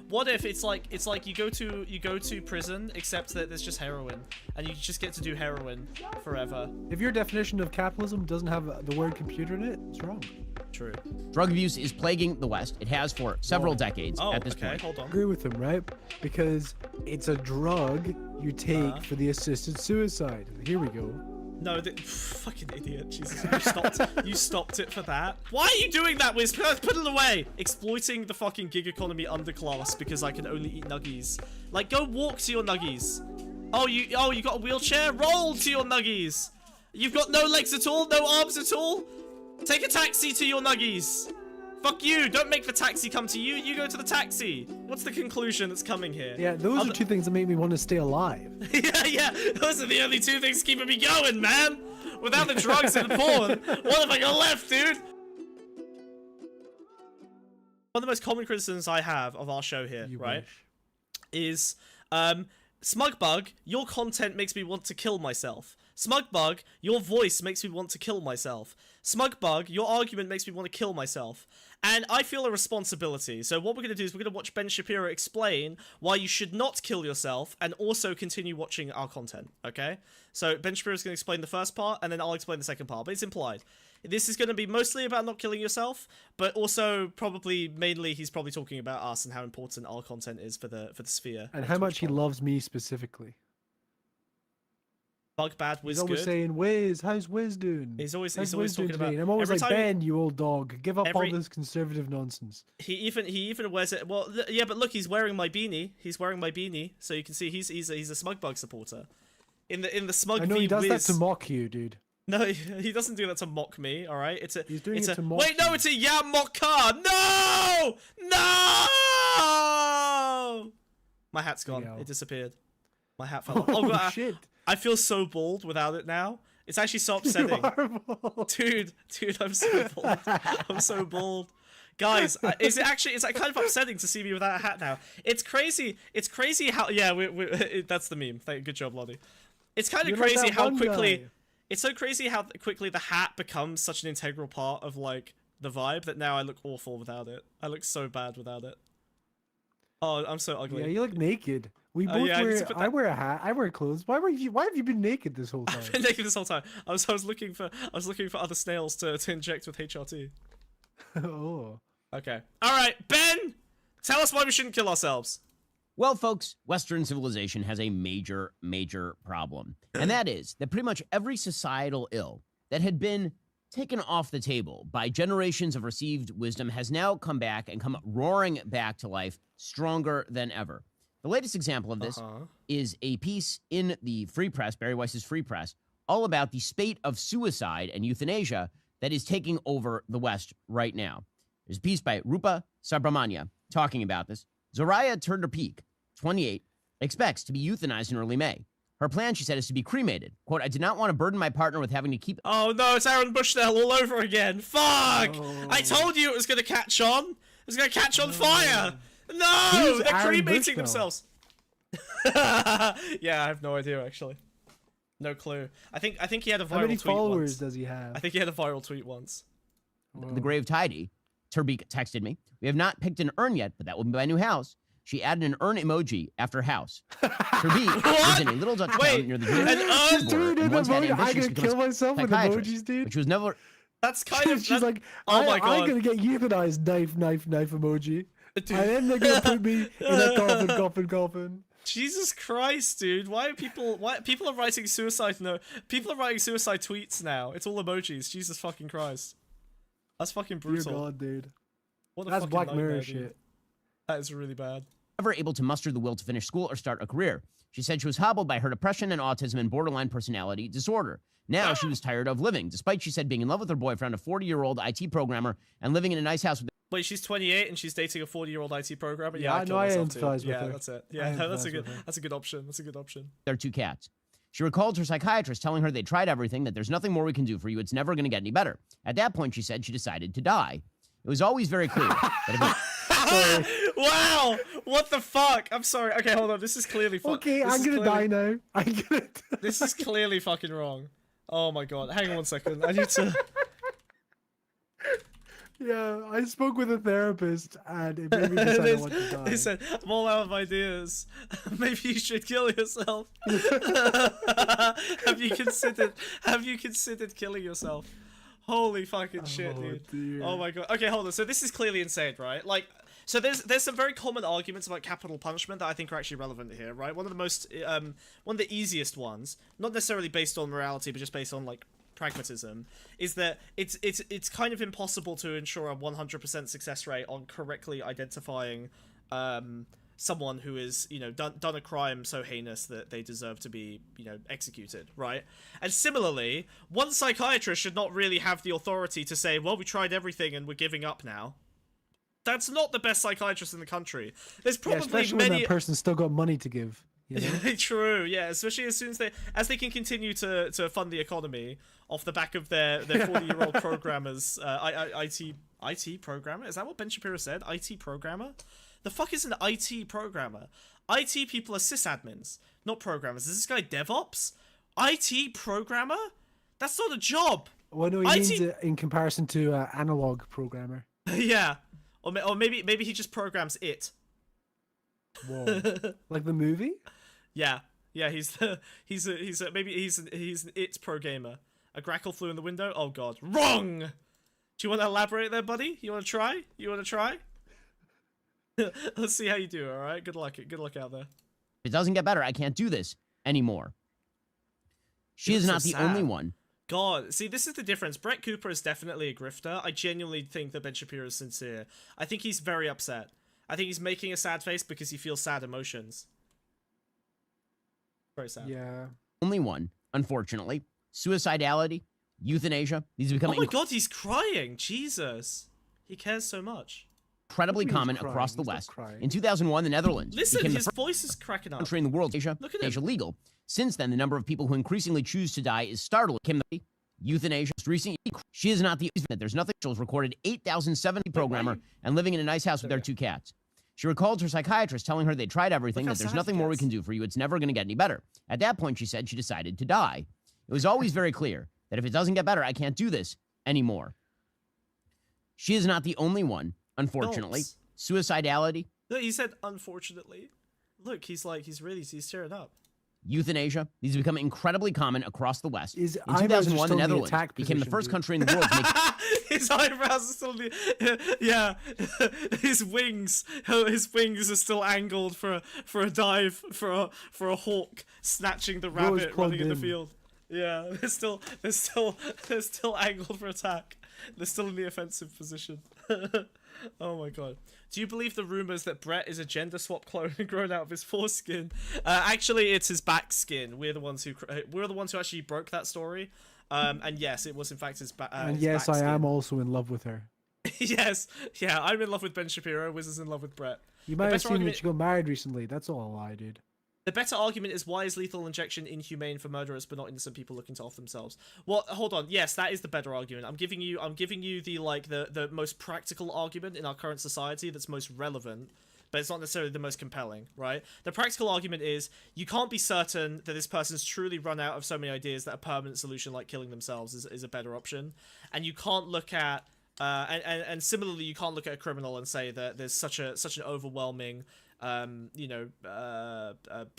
What if it's like you go to prison, except that there's just heroin, and you just get to do heroin forever. If your definition of capitalism doesn't have the word computer in it, it's wrong. True. Drug abuse is plaguing the West. It has for several decades at this point. Hold on. I agree with him, right? Because it's a drug you take for the assisted suicide. Here we go. No, fucking idiot. Jesus, you stopped it for that. Why are you doing that, Wiz? Put it away. Exploiting the fucking gig economy underclass because I can only eat nuggies. Like, go walk to your nuggies. Oh, you got a wheelchair? Roll to your nuggies. You've got no legs at all, no arms at all. Take a taxi to your nuggies. Fuck you. Don't make the taxi come to you. You go to the taxi. What's the conclusion that's coming here? Yeah, those are two things that make me want to stay alive. yeah. Those are the only two things keeping me going, man. Without the drugs and the porn, what have I got left, dude? One of the most common criticisms I have of our show here, is Smugbug, your content makes me want to kill myself. Smugbug, your voice makes me want to kill myself. Smugbug, your argument makes me want to kill myself. And I feel a responsibility. So what we're going to do is we're going to watch Ben Shapiro explain why you should not kill yourself and also continue watching our content, okay? So Ben Shapiro's going to explain the first part and then I'll explain the second part, but it's implied. This is going to be mostly about not killing yourself, but also mainly he's probably talking about us and how important our content is for the sphere. And how much he loves me specifically. Bug bad, Wiz good. He's always saying, Wiz, how's Wiz doing? He's always talking about. And I'm always like, Ben, you old dog, give up all this conservative nonsense. He even wears it. Well, yeah, but look, he's wearing my beanie. He's wearing my beanie, so you can see he's a Smugbug supporter. In the Smug. I know he does Wiz, that to mock you, dude. No, he doesn't do that to mock me. All right, he's doing it to mock. Wait, no, it's a Yamokka. No, no. My hat's gone. It disappeared. My hat fell off. Oh God, shit. I feel so bald without it now. It's actually so upsetting. Dude, I'm so bald. I'm so bald. Guys, it's kind of upsetting to see me without a hat now. It's crazy how, yeah, that's the meme. Good job, Lottie. It's kind of crazy how quickly, it's so crazy how quickly the hat becomes such an integral part of, like, the vibe that now I look awful without it. I look so bad without it. Oh, I'm so ugly. Yeah, you look naked. We both I wear a hat. I wear clothes. Why have you been naked this whole time? I've been naked this whole time. I was looking for other snails to inject with HRT. Oh. Okay. All right, Ben, tell us why we shouldn't kill ourselves. Well, folks, Western civilization has a major, major problem. And that is that pretty much every societal ill that had been taken off the table by generations of received wisdom has now come back and come roaring back to life stronger than ever. The latest example of this is a piece in the Free Press, Barry Weiss's Free Press, all about the spate of suicide and euthanasia that is taking over the West right now. There's a piece by Rupa Subramanya talking about this. Zoraya Turner-Peak, 28, expects to be euthanized in early May. Her plan, she said, is to be cremated. Quote, I did not want to burden my partner with having to keep... Oh no, it's Aaron Bushnell all over again. Fuck! Oh. I told you it was going to catch on. It was going to catch on fire. No! They're cremating themselves. Yeah, I have no idea, actually. No clue. I think he had a viral tweet once. How many followers does he have? I think he had a viral tweet once. The grave tidy. Turbeek texted me. We have not picked an urn yet, but that will be my new house. She added an urn emoji after house. Turbeek lives in a little Dutch town near the dude, I'm gonna kill myself with emojis, dude. Which was never... That's kind of... She's like, oh my God. I'm gonna get euthanized, knife emoji. Dude. And then they're gonna put me in a coffin. Jesus Christ, dude! Why people are writing suicide? No, people are writing suicide tweets now. It's all emojis. Jesus fucking Christ, that's fucking brutal. Dear God, dude. What a that's fucking Black Mirror nightmare, shit. Dude. That is really bad. Never able to muster the will to finish school or start a career. She said she was hobbled by her depression and autism and borderline personality disorder. Now she was tired of living, despite, she said, being in love with her boyfriend, a 40-year-old IT programmer, and living in a nice house with... Wait, she's 28 and she's dating a 40-year-old IT programmer? Yeah, I know. I empathize with her. Yeah, that's it. Yeah, that's a good option. That's a good option. Their 2 cats. She recalled her psychiatrist telling her they tried everything, that there's nothing more we can do for you. It's never going to get any better. At that point, she said she decided to die. It was always very clear that if Wow! What the fuck? I'm sorry. Okay, hold on. This is clearly okay, I'm gonna die now. This is clearly fucking wrong. Oh my God. Hang on 1 second. I need to... Yeah, I spoke with a therapist, and it made me decide I want to die. They said, I'm all out of ideas. Maybe you should kill yourself. Have you considered killing yourself? Holy fucking shit, dude. Dear. Oh my god. Okay, hold on. So this is clearly insane, right? Like, so there's some very common arguments about capital punishment that I think are actually relevant here, right? One of the easiest ones, not necessarily based on morality, but just based on like pragmatism, is that it's kind of impossible to ensure a 100% success rate on correctly identifying someone who is, you know, done a crime so heinous that they deserve to be, you know, executed, right? And similarly, one psychiatrist should not really have the authority to say, well, we tried everything and we're giving up now. That's not the best psychiatrist in the country. There's probably especially many... when that person's still got money to give. You know? True, yeah. Especially as soon as they can continue to fund the economy off the back of their 40-year-old programmers, IT programmer. Is that what Ben Shapiro said? IT programmer. The fuck is an IT programmer? IT people are sysadmins, not programmers. Is this guy DevOps? IT programmer? That's not a job. Well, no, he means it in comparison to analog programmer. Yeah, or maybe he just programs it. Whoa. Like the movie? Yeah, he's an it pro gamer. A grackle flew in the window. Oh god, wrong. Do you want to elaborate there, buddy? You want to try? Let's see how you do. All right. Good luck out there. If it doesn't get better, I can't do this anymore. She is not the only one. God, see, this is the difference. Brett Cooper is definitely a grifter. I genuinely think that Ben Shapiro is sincere. I think he's very upset. I think he's making a sad face because he feels sad emotions. Very sad. Yeah. Only one, unfortunately. Suicidality, euthanasia. These become oh my god, he's crying. Jesus. He cares so much. Incredibly common across the West. In 2001, the Netherlands Listen, became his the voice is cracking up. country in the world Look at him. legal. Since then, the number of people who increasingly choose to die is startling. Euthanasia. Recently, she is not the that there's nothing. She was recorded 8,070 programmer and living in a nice house with their 2 cats. She recalled her psychiatrist telling her they tried everything, that there's nothing more we can do for you. It's never going to get any better. At that point, she said she decided to die. It was always very clear that if it doesn't get better, I can't do this anymore. She is not the only one, unfortunately. Suicidality. No, he said unfortunately. Look, he's tearing up. Euthanasia. These have become incredibly common across the West. His in 2001, the eyebrows are still in the Netherlands attack became the position, first dude. country in the world to make His eyebrows are still yeah. His wings are still angled for a dive for a hawk snatching the rabbit running in the field. Yeah, they're still angled for attack. They're still in the offensive position. Oh my god. Do you believe the rumors that Brett is a gender swap clone and grown out of his foreskin? Actually, it's his back skin. We're the ones who actually broke that story. And yes, it was in fact his back. And yes, I am also in love with her. Yes, yeah, I'm in love with Ben Shapiro. Wiz is in love with Brett. You might have seen that she got married recently. That's all I did. The better argument is, why is lethal injection inhumane for murderers but not innocent people looking to off themselves? Well, hold on. Yes, that is the better argument. I'm giving you the most practical argument in our current society that's most relevant, but it's not necessarily the most compelling, right? The practical argument is, you can't be certain that this person's truly run out of so many ideas that a permanent solution like killing themselves is a better option. And you can't look at and similarly, you can't look at a criminal and say that there's such an overwhelming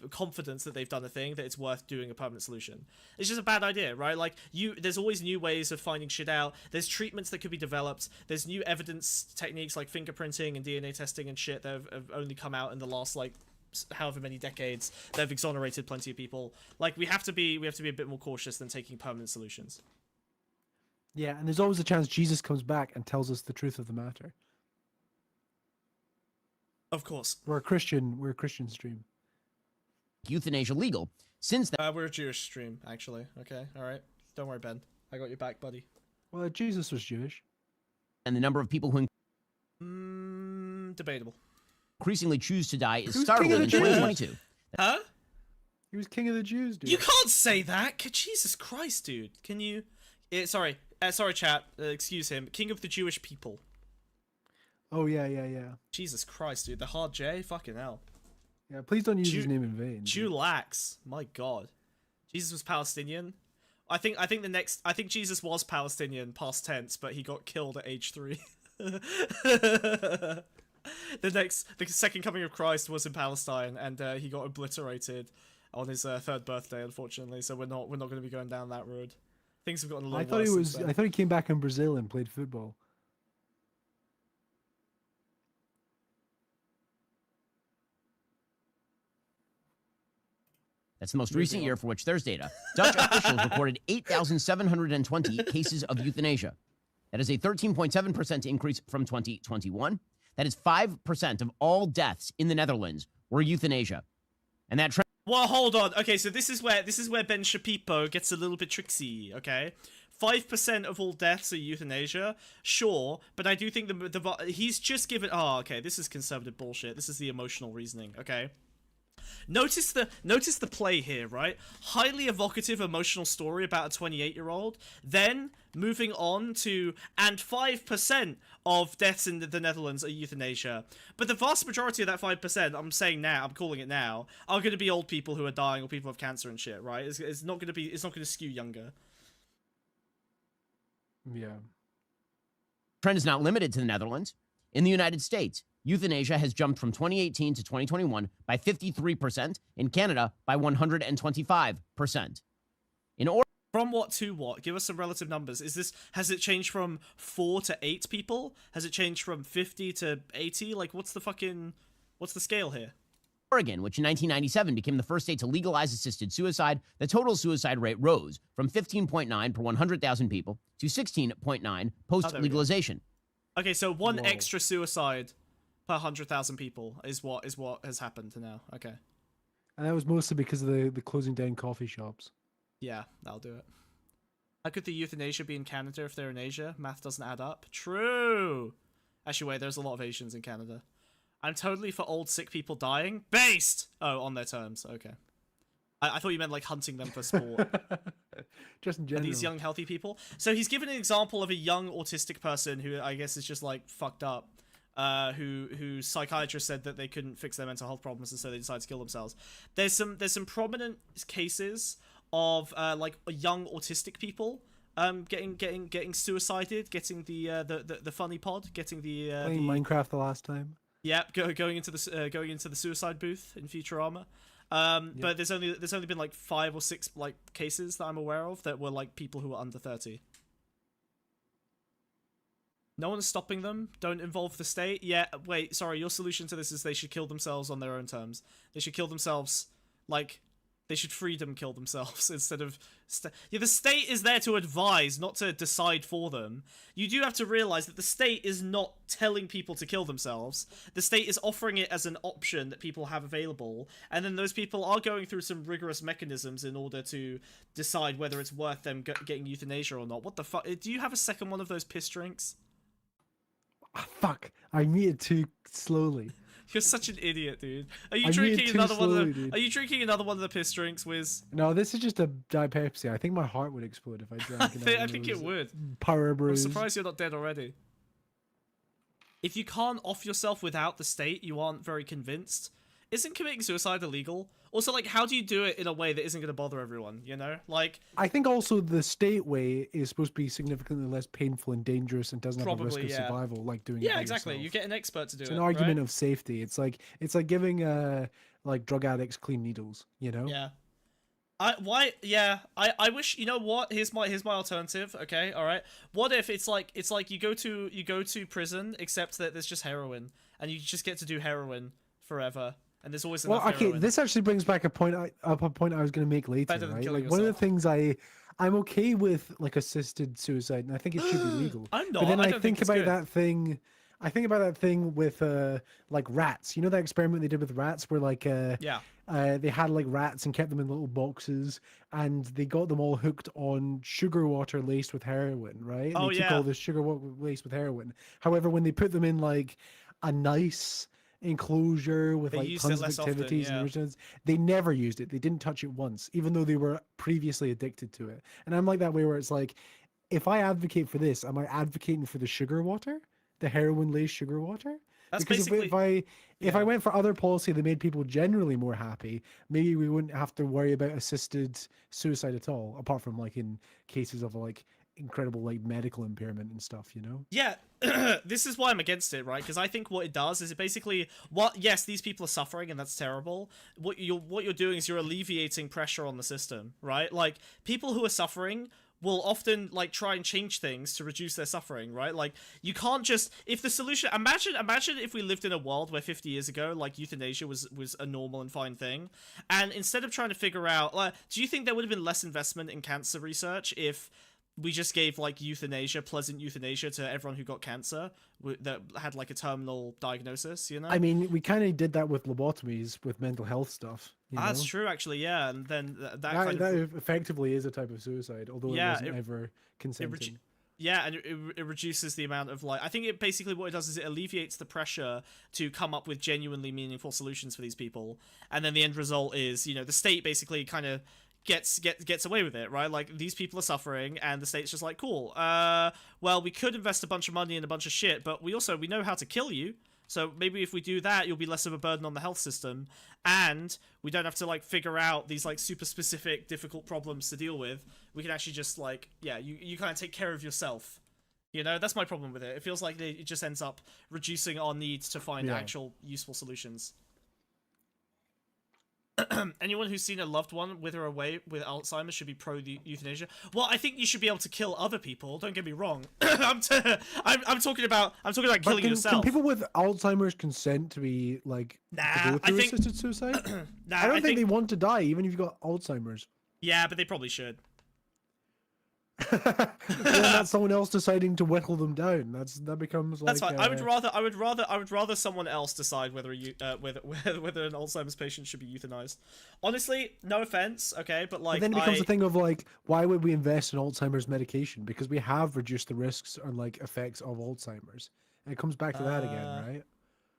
confidence that they've done a thing that it's worth doing a permanent solution. It's just a bad idea, right? Like, there's always new ways of finding shit out. There's treatments that could be developed. There's new evidence techniques like fingerprinting and DNA testing and shit that have only come out in the last like however many decades. They've exonerated plenty of people. Like, we have to be a bit more cautious than taking permanent solutions. Yeah, and there's always a chance Jesus comes back and tells us the truth of the matter. Of course. We're a Christian stream. Euthanasia legal. Since then, we're a Jewish stream, actually. Okay, all right. Don't worry, Ben. I got your back, buddy. Well, Jesus was Jewish. And the number of people who debatable. increasingly choose to die is Who's startling king of in the Jews? 2022. Huh? He was king of the Jews, dude. You can't say that. Jesus Christ, dude. Can you? Sorry, chat. Excuse him. King of the Jewish people. Oh, yeah. Jesus Christ, dude. The hard J? Fucking hell. Yeah, please don't use his name in vain. Jew-lax. My god. Jesus was Palestinian. I think Jesus was Palestinian past tense, but he got killed at age 3. The second coming of Christ was in Palestine, and he got obliterated on his third birthday, unfortunately. So we're not going to be going down that road. Things have gotten a little worse. I thought he came back in Brazil and played football. That's the most recent year for which there's data. Dutch officials recorded 8,720 cases of euthanasia. That is a 13.7% increase from 2021. That is 5% of all deaths in the Netherlands were euthanasia. And that trend. Well, hold on. Okay, so this is where Ben Shapiro gets a little bit tricksy, okay? 5% of all deaths are euthanasia, sure, but I do think he's just given... Oh, okay, this is conservative bullshit. This is the emotional reasoning, okay? Notice the play here, right? Highly evocative emotional story about a 28-year-old. Then moving on to, and 5% of deaths in the Netherlands are euthanasia. But the vast majority of that 5%, I'm calling it now, are going to be old people who are dying or people with cancer and shit, right? It's not going to skew younger. Yeah. Trend is not limited to the Netherlands. In the United States, euthanasia has jumped from 2018 to 2021 by 53%, in Canada by 125%. From what to what? Give us some relative numbers. Has it changed from 4 to 8 people? Has it changed from 50 to 80? Like, what's the scale here? Oregon, which in 1997 became the first state to legalize assisted suicide, the total suicide rate rose from 15.9 per 100,000 people to 16.9 post-legalization. Okay, so one extra suicide per 100,000 people is what has happened to now. Okay. And that was mostly because of the closing down coffee shops. Yeah, that'll do it. How could the euthanasia be in Canada if they're in Asia? Math doesn't add up. True! Actually, wait, there's a lot of Asians in Canada. I'm totally for old, sick people dying. Based! Oh, on their terms. Okay. I thought you meant, like, hunting them for sport. Just in general. These young, healthy people. So he's given an example of a young autistic person who I guess is just, like, fucked up. Who psychiatrists said that they couldn't fix their mental health problems, and so they decided to kill themselves. There's some prominent cases of like young autistic people getting suicided, getting the funny pod, getting playing Minecraft the last time. Yeah, going into the suicide booth in Futurama. But there's only been like 5 or 6 like cases that I'm aware of that were like people who were under 30. No one's stopping them. Don't involve the state. Yeah, wait, sorry, your solution to this is they should kill themselves on their own terms. They should kill themselves, like, they should freedom kill themselves instead of... Yeah, the state is there to advise, not to decide for them. You do have to realize that the state is not telling people to kill themselves. The state is offering it as an option that people have available, and then those people are going through some rigorous mechanisms in order to decide whether it's worth them getting euthanasia or not. What the fuck? Do you have a second one of those piss drinks? Oh, fuck! I muted too slowly. You're such an idiot, dude. Are you drinking another one of the? Are you drinking another one of the piss drinks, Wiz? No, this is just a Diet Pepsi. I think my heart would explode if I drank. I think it would. Power brews. I'm surprised you're not dead already. If you can't off yourself without the state, you aren't very convinced. Isn't committing suicide illegal? Also, like, how do you do it in a way that isn't going to bother everyone, you know? Like, I think also the state way is supposed to be significantly less painful and dangerous and doesn't have a risk of survival, like doing it by exactly. yourself. You get an expert to do it. It's an argument of safety. It's like giving like drug addicts clean needles, you know? Yeah. I wish, you know what? Here's my alternative, okay? All right. What if it's like you go to prison except that there's just heroin and you just get to do heroin forever. And there's always enough heroin. This actually brings back a point I was going to make later, right? Like one of the things I'm okay with, like, assisted suicide, and I think it should be legal. I'm not. But then I think about that thing. I think about that thing with like rats. You know that experiment they did with rats, where like they had like rats and kept them in little boxes, and they got them all hooked on sugar water laced with heroin, right? And they took all this sugar water laced with heroin. However, when they put them in like a nice enclosure with like tons of activities and everything, they never used it. They didn't touch it once, even though they were previously addicted to it. And I'm like that way where it's like, if I advocate for this, am I advocating for the sugar water, the heroin laced sugar water? That's because if I went for other policy that made people generally more happy, maybe we wouldn't have to worry about assisted suicide at all, apart from like in cases of like incredible like medical impairment and stuff, you know? Yeah, this is why I'm against it, right? Because I think what it does is it basically yes, these people are suffering and that's terrible. What you're doing is you're alleviating pressure on the system, right? Like people who are suffering will often like try and change things to reduce their suffering, right? Like you can't just if the solution imagine if we lived in a world where 50 years ago like euthanasia was a normal and fine thing, and instead of trying to figure out like do you think there would have been less investment in cancer research if we just gave like pleasant euthanasia to everyone who got cancer that had like a terminal diagnosis, you know? I mean, we kind of did that with lobotomies with mental health stuff. That's true, actually, yeah. And then that effectively is a type of suicide, although it wasn't ever consenting. And it reduces the amount of like I think it basically what it does is it alleviates the pressure to come up with genuinely meaningful solutions for these people, and then the end result is the state basically kind of gets away with it, right? Like these people are suffering and the state's just like, cool, well, we could invest a bunch of money in a bunch of shit, but we know how to kill you, so maybe if we do that you'll be less of a burden on the health system, and we don't have to like figure out these like super specific difficult problems to deal with. We can actually just like you kind of take care of yourself, that's my problem with it. It feels like it just ends up reducing our needs to find actual useful solutions. Anyone who's seen a loved one wither away with Alzheimer's should be pro euthanasia. Well, I think you should be able to kill other people. Don't get me wrong. I'm talking about killing yourself. Can people with Alzheimer's consent to be like to go through assisted suicide? I don't think they want to die, even if you've got Alzheimer's. Yeah, but they probably should. Well, that's someone else deciding to whittle them down. That becomes like. That's fine. I would rather someone else decide whether whether an Alzheimer's patient should be euthanized. Honestly, no offense, okay, but like. But then it becomes a thing of like, why would we invest in Alzheimer's medication? Because we have reduced the risks and like effects of Alzheimer's, and it comes back to that again, right?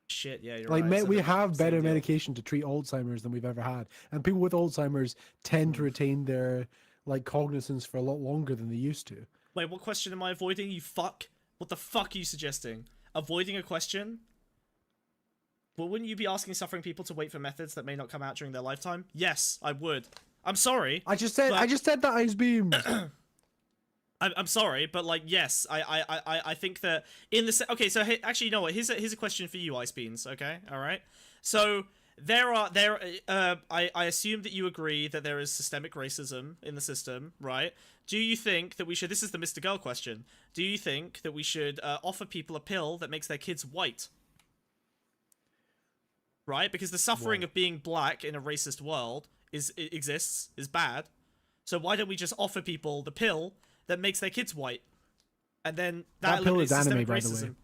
Shit, yeah, you're like, right. We have better medication to treat Alzheimer's than we've ever had, and people with Alzheimer's tend to retain their like cognizance for a lot longer than they used to. Wait, what question am I avoiding, you fuck? What the fuck are you suggesting? Avoiding a question? Well, wouldn't you be asking suffering people to wait for methods that may not come out during their lifetime? Yes, I would. I'm sorry. I just said that ice beam. I'm sorry, but like, yes, I think that in the okay. So actually, you know what? Here's a question for you, Ice Beans. Okay, all right. So I assume that you agree that there is systemic racism in the system, right? Do you think that we should, this is the Mr. Girl question, do you think that we should offer people a pill that makes their kids white? Right? Because the suffering of being black in a racist world exists, is bad. So why don't we just offer people the pill that makes their kids white? And then that eliminates systemic racism.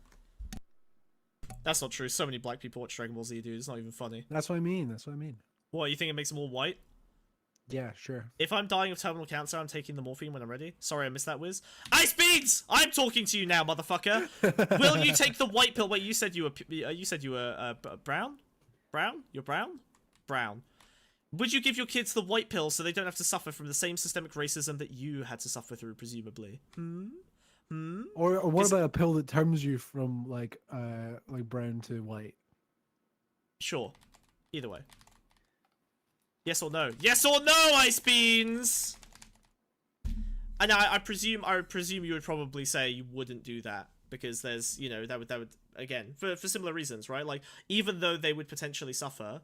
That's not true. So many black people watch Dragon Ball Z, dude. It's not even funny. That's what I mean. What, you think it makes them all white? Yeah, sure. If I'm dying of terminal cancer, I'm taking the morphine when I'm ready. Sorry, I missed that, Wiz. Ice Beans! I'm talking to you now, motherfucker. Will you take the white pill? Wait, you said you were brown? Brown? You're brown? Brown. Would you give your kids the white pill so they don't have to suffer from the same systemic racism that you had to suffer through, presumably? Or what about a pill that turns you from like brown to white? Sure. Either way. Yes or no? Yes or no, Ice Beans! And I presume you would probably say you wouldn't do that because there's, that would again, for similar reasons, right? Like, even though they would potentially suffer,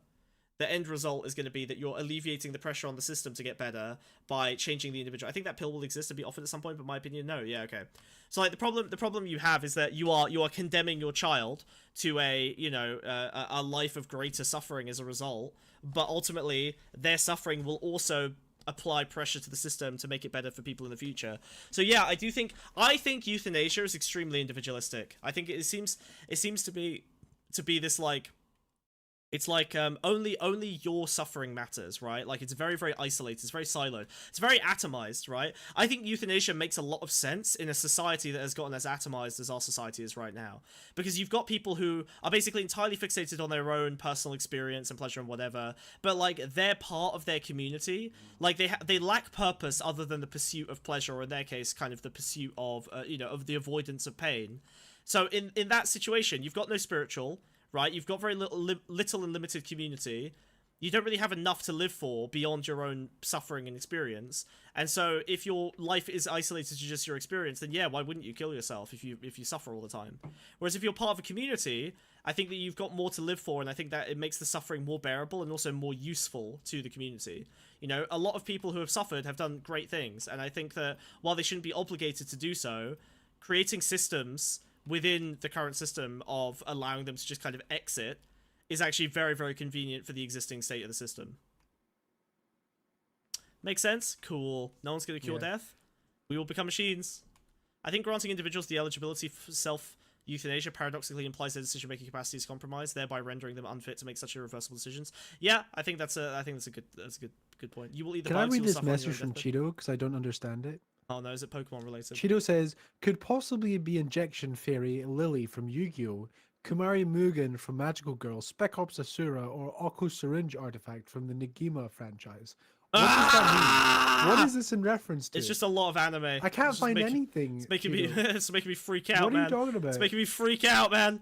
the end result is going to be that you're alleviating the pressure on the system to get better by changing the individual. I think that pill will exist and be offered at some point, but in my opinion, no. Yeah, okay. So like the problem you have is that you are condemning your child to a life of greater suffering as a result, but ultimately their suffering will also apply pressure to the system to make it better for people in the future. So yeah, I think euthanasia is extremely individualistic. I think it seems to be this like, it's like only your suffering matters, right? Like it's very, very isolated, it's very siloed, it's very atomized, right? I think euthanasia makes a lot of sense in a society that has gotten as atomized as our society is right now, because you've got people who are basically entirely fixated on their own personal experience and pleasure and whatever, but like they're part of their community, like they lack purpose other than the pursuit of pleasure, or in their case, kind of the pursuit of of the avoidance of pain. So in that situation, you've got no spiritual. Right, you've got very little and limited community. you don't really have enough to live for beyond your own suffering and experience. And so if your life is isolated to just your experience, then yeah, why wouldn't you kill yourself if you suffer all the time? Whereas if you're part of a community, I think that you've got more to live for, and I think that it makes the suffering more bearable and also more useful to the community. You know, a lot of people who have suffered have done great things, and I think that while they shouldn't be obligated to do so, creating systems within the current system of allowing them to just kind of exit is actually very, very convenient for the existing state of the system. Makes sense? Cool. No one's going to cure death. We will become machines. I think granting individuals the eligibility for self-euthanasia paradoxically implies their decision-making capacity is compromised, thereby rendering them unfit to make such irreversible decisions. Yeah, I think that's a good point. You will either. Can I read this message from Cheeto because I don't understand it? Oh no, is it Pokemon related? Cheeto says, could possibly be Injection Fairy Lily from Yu-Gi-Oh!, Kumari Mugen from Magical Girl, Spec Ops Asura, or Oku Syringe Artifact from the Negima franchise. What does that mean? What is this in reference to? It's just a lot of anime. I can't find anything. It's making me it's making me freak out, man. What are you talking about? It's making me freak out, man.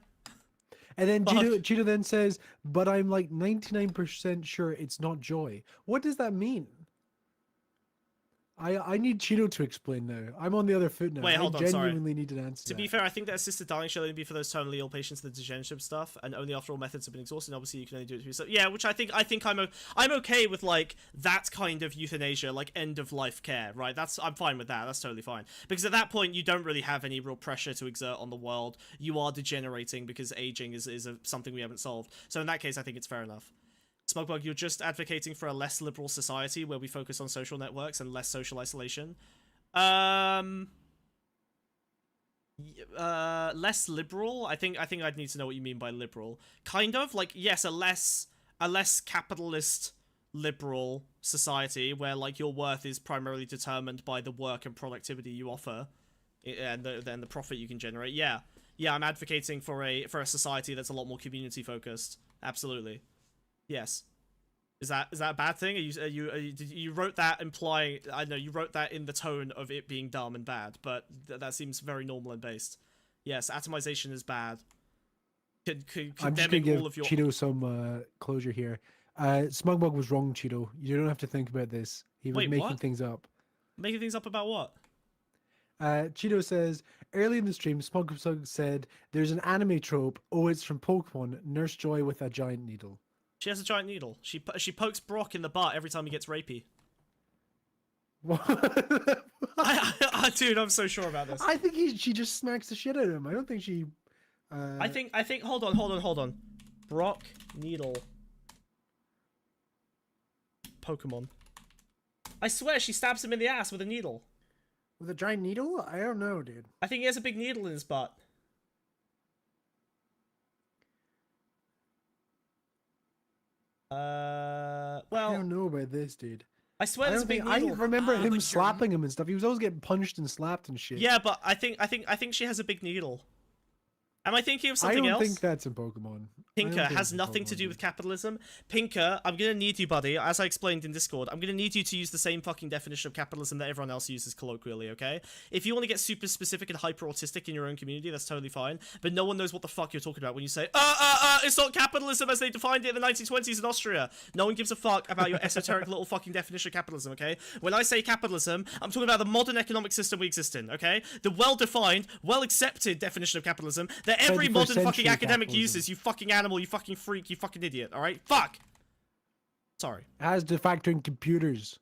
And then Cheeto then says, but I'm like 99% sure it's not Joy. What does that mean? I need Cheeto to explain now. I'm on the other foot now. Wait, hold on, sorry. I genuinely need an answer. To be fair, I think that assisted dying should only be for those terminally ill patients with the degenerative stuff, and only after all methods have been exhausted. Obviously, you can only do it to yourself. Yeah, which I think I'm okay with, like, that kind of euthanasia, like end of life care, right? I'm fine with that. That's totally fine. Because at that point, you don't really have any real pressure to exert on the world. You are degenerating because aging is something we haven't solved. So in that case, I think it's fair enough. Smugbug, you're just advocating for a less liberal society where we focus on social networks and less social isolation. Less liberal? I think I'd need to know what you mean by liberal. Kind of like, yes, a less capitalist liberal society where like your worth is primarily determined by the work and productivity you offer and then the profit you can generate. Yeah, I'm advocating for a society that's a lot more community focused. Absolutely. Yes. Is that a bad thing? You wrote that implying, I know you wrote that in the tone of it being dumb and bad, but that seems very normal and based. Yes, atomization is bad. I'm just gonna give Cheeto some closure here. Smugbug was wrong, Cheeto. You don't have to think about this. He was making things up. Making things up about what? Cheeto says, early in the stream, Smugbug said, there's an anime trope. Oh, it's from Pokemon. Nurse Joy with a giant needle. She has a giant needle. She pokes Brock in the butt every time he gets rapey. What? Dude, I'm so sure about this. I think she just smacks the shit out of him. I don't think she... I think... Hold on. Brock needle. Pokemon. I swear she stabs him in the ass with a needle. With a giant needle? I don't know, dude. I think he has a big needle in his butt. Well, I don't know about this, dude. I swear there's a big needle. I remember him slapping him and stuff. He was always getting punched and slapped and shit. Yeah, but I think she has a big needle. Am I thinking of something else? I don't think that's in Pokemon. Pinker has nothing to do with capitalism. Pinker, I'm going to need you, buddy, as I explained in Discord, I'm going to need you to use the same fucking definition of capitalism that everyone else uses colloquially, okay? If you want to get super specific and hyper-autistic in your own community, that's totally fine, but no one knows what the fuck you're talking about when you say, it's not capitalism as they defined it in the 1920s in Austria. No one gives a fuck about your esoteric little fucking definition of capitalism, okay? When I say capitalism, I'm talking about the modern economic system we exist in, okay? The well-defined, well-accepted definition of capitalism that every modern fucking academic uses, you fucking animal, you fucking freak, you fucking idiot, alright? Fuck! Sorry. It has to factor in computers.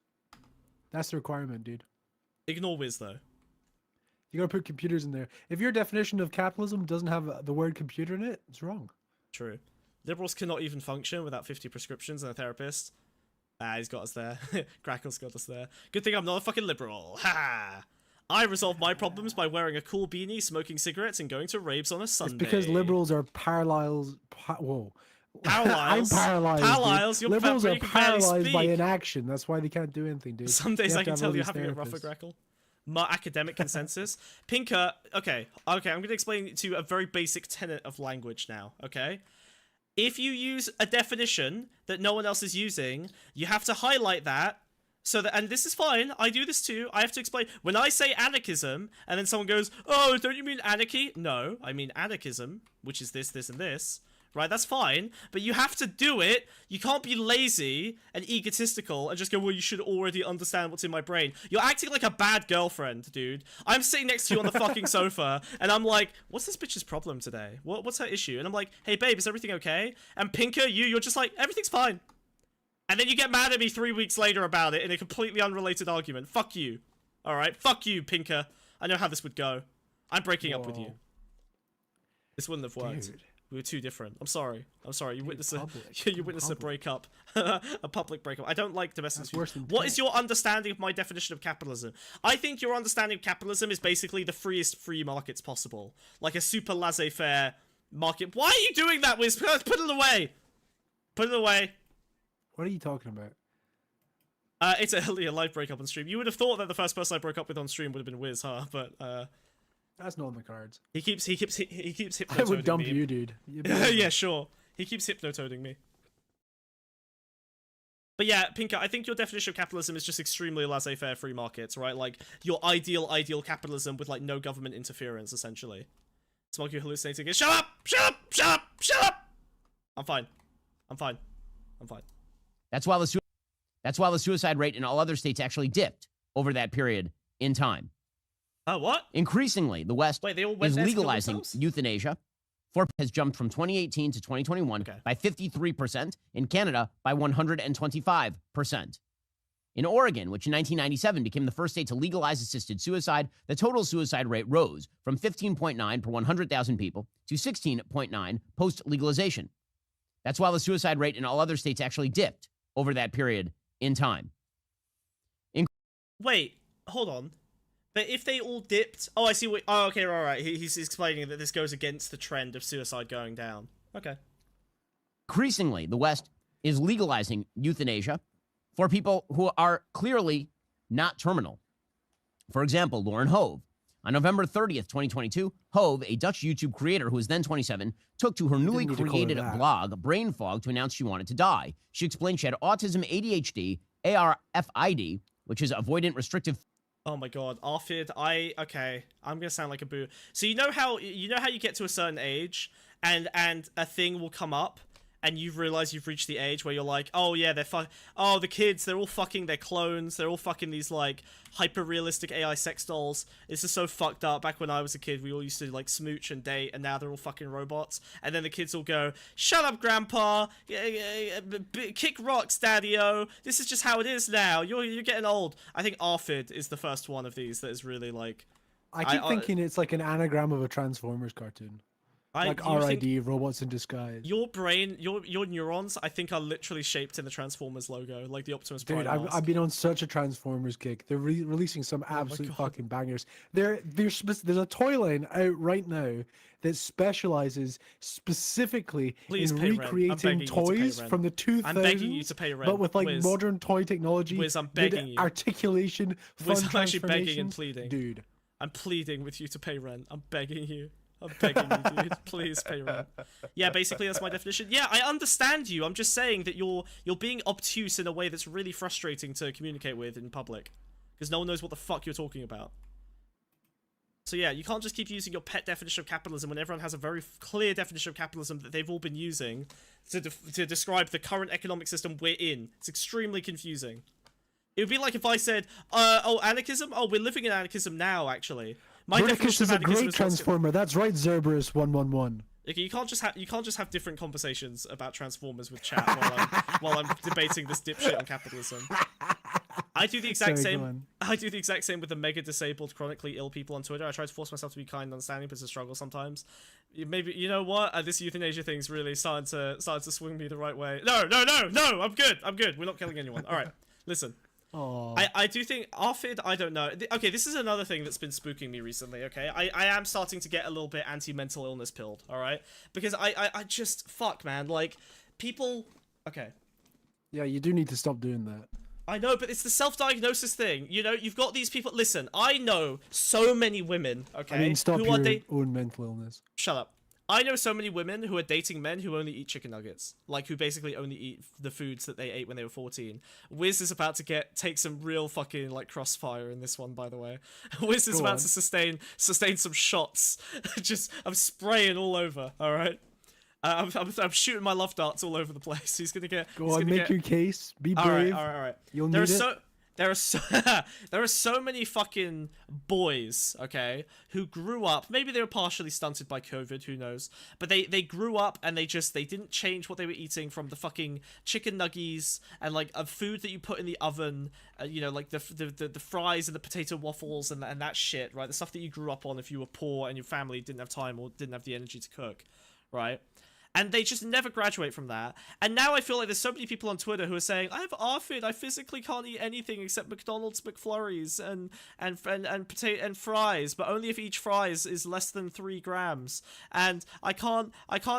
That's the requirement, dude. Ignore whiz, though. You gotta put computers in there. If your definition of capitalism doesn't have the word computer in it, it's wrong. True. Liberals cannot even function without 50 prescriptions and a therapist. He's got us there. Grackle's got us there. Good thing I'm not a fucking liberal. Ha! I resolve my problems by wearing a cool beanie, smoking cigarettes, and going to raves on a Sunday. It's because liberals are paralyzed. Whoa. I'm paralyzed. Paralyzed. Liberals are paralyzed by inaction. That's why they can't do anything, dude. Some days I can tell you're having a rougher, Grackle. My academic consensus. Pinker, okay, I'm going to explain to you a very basic tenet of language now, okay? If you use a definition that no one else is using, you have to highlight that. So that, and this is fine, I do this too, I have to explain, when I say anarchism, and then someone goes, oh, don't you mean anarchy? No, I mean anarchism, which is this, this, and this, right? That's fine, but you have to do it. You can't be lazy and egotistical and just go, well, you should already understand what's in my brain. You're acting like a bad girlfriend, dude. I'm sitting next to you on the fucking sofa, and I'm like, what's this bitch's problem today? What's her issue? And I'm like, hey, babe, is everything okay? And Pinker, you're just like, everything's fine. And then you get mad at me 3 weeks later about it in a completely unrelated argument. Fuck you. Alright? Fuck you, Pinker. I know how this would go. I'm breaking up with you. This wouldn't have worked. Dude. We were too different. I'm sorry. You witnessed a breakup. A public breakup. I don't like domestic abuse. What is your understanding of my definition of capitalism? I think your understanding of capitalism is basically the freest free markets possible. Like a super laissez-faire market. Why are you doing that, Wiz? Put it away. Put it away. What are you talking about? It's a live breakup on stream. You would have thought that the first person I broke up with on stream would have been Wiz, huh? But that's not on the cards. He keeps hypnotoading me. I would dump you, dude. Yeah, sure. He keeps hypnotoading me. But yeah, Pinker, I think your definition of capitalism is just extremely laissez-faire free markets, right? Like your ideal capitalism with like no government interference, essentially. Smoke, you hallucinating. Shut up! Shut up! Shut up! Shut up! I'm fine. I'm fine. I'm fine. That's why the suicide rate in all other states actually dipped over that period in time. What? Increasingly, the West is legalizing euthanasia. Forbes has jumped from 2018 to 2021 by 53%, in Canada by 125%. In Oregon, which in 1997 became the first state to legalize assisted suicide, the total suicide rate rose from 15.9 per 100,000 people to 16.9 post-legalization. That's while the suicide rate in all other states actually dipped over that period in time. Wait, hold on. But if they all dipped... Oh, I see what... Oh, okay, right. He's explaining that this goes against the trend of suicide going down. Okay. Increasingly, the West is legalizing euthanasia for people who are clearly not terminal. For example, Lauren Hove. On November 30th, 2022, Hove, a Dutch YouTube creator who was then 27, took to her newly created blog, Brain Fog, to announce she wanted to die. She explained she had autism, ADHD, ARFID, which is avoidant restrictive... Oh my god, Arfid, okay, I'm gonna sound like a boo. So you know how you get to a certain age and a thing will come up and you realize you've reached the age where you're like, oh yeah, the kids, they're all fucking their clones, they're all fucking these like hyper-realistic AI sex dolls. This is so fucked up. Back when I was a kid, we all used to like smooch and date, and now they're all fucking robots. And then the kids will go, shut up, grandpa, kick rocks, daddy-o. This is just how it is now. You're getting old. I think Arfid is the first one of these that is really like... I keep thinking it's like an anagram of a Transformers cartoon. Like RID, robots in disguise. Your brain, your neurons, I think, are literally shaped in the Transformers logo, like the Optimus Prime. Dude, I've been on such a Transformers kick. They're releasing some absolute fucking bangers. There's a toy line out right now that specializes specifically in recreating toys from the 2000s. I'm begging you to pay rent, but with like modern toy technology. Wiz, I'm begging you. Articulation, fun I'm actually begging and pleading. Dude, I'm pleading with you to pay rent. I'm begging you. I'm begging you, dude. Please pay rent. Yeah, basically that's my definition. Yeah, I understand you. I'm just saying that you're being obtuse in a way that's really frustrating to communicate with in public, because no one knows what the fuck you're talking about. So yeah, you can't just keep using your pet definition of capitalism when everyone has a very clear definition of capitalism that they've all been using to describe the current economic system we're in. It's extremely confusing. It would be like if I said, oh, anarchism? Oh, we're living in anarchism now, actually. My Verticus is a great transformer. That's right, Zerberus 111. Okay, you can't just have different conversations about Transformers with chat while I'm debating this dipshit on capitalism. I do the exact same. I do the exact same with the mega disabled, chronically ill people on Twitter. I try to force myself to be kind and understanding, but it's a struggle sometimes. Maybe you know what? This euthanasia thing's really starting to swing me the right way. No! I'm good. We're not killing anyone. All right, listen. I do think Arfid, I don't know. Okay, this is another thing that's been spooking me recently, okay? I am starting to get a little bit anti-mental illness pilled, alright? Because I just, fuck, man, like, people... Okay. Yeah, you do need to stop doing that. I know, but it's the self-diagnosis thing. You know, you've got these people... Listen, I know so many women, okay? I mean, stop your own mental illness. Shut up. I know so many women who are dating men who only eat chicken nuggets. Like, who basically only eat the foods that they ate when they were 14. Wiz is about to take some real fucking, like, crossfire in this one, by the way. Wiz is about to sustain some shots. I'm spraying all over, alright? I'm shooting my love darts all over the place. He's gonna get. Go on, make your case. Be brave. All right. You'll need it. There are so many fucking boys, okay, who grew up. Maybe they were partially stunted by COVID, who knows? But they grew up and they didn't change what they were eating, from the fucking chicken nuggies and like a food that you put in the oven, you know, like the fries and the potato waffles and that shit, right? The stuff that you grew up on if you were poor and your family didn't have time or didn't have the energy to cook, right? And they just never graduate from that. And now I feel like there's so many people on Twitter who are saying, I have ARFID, I physically can't eat anything except McDonald's McFlurries and potato and fries, but only if each fries is less than 3 grams. And I can't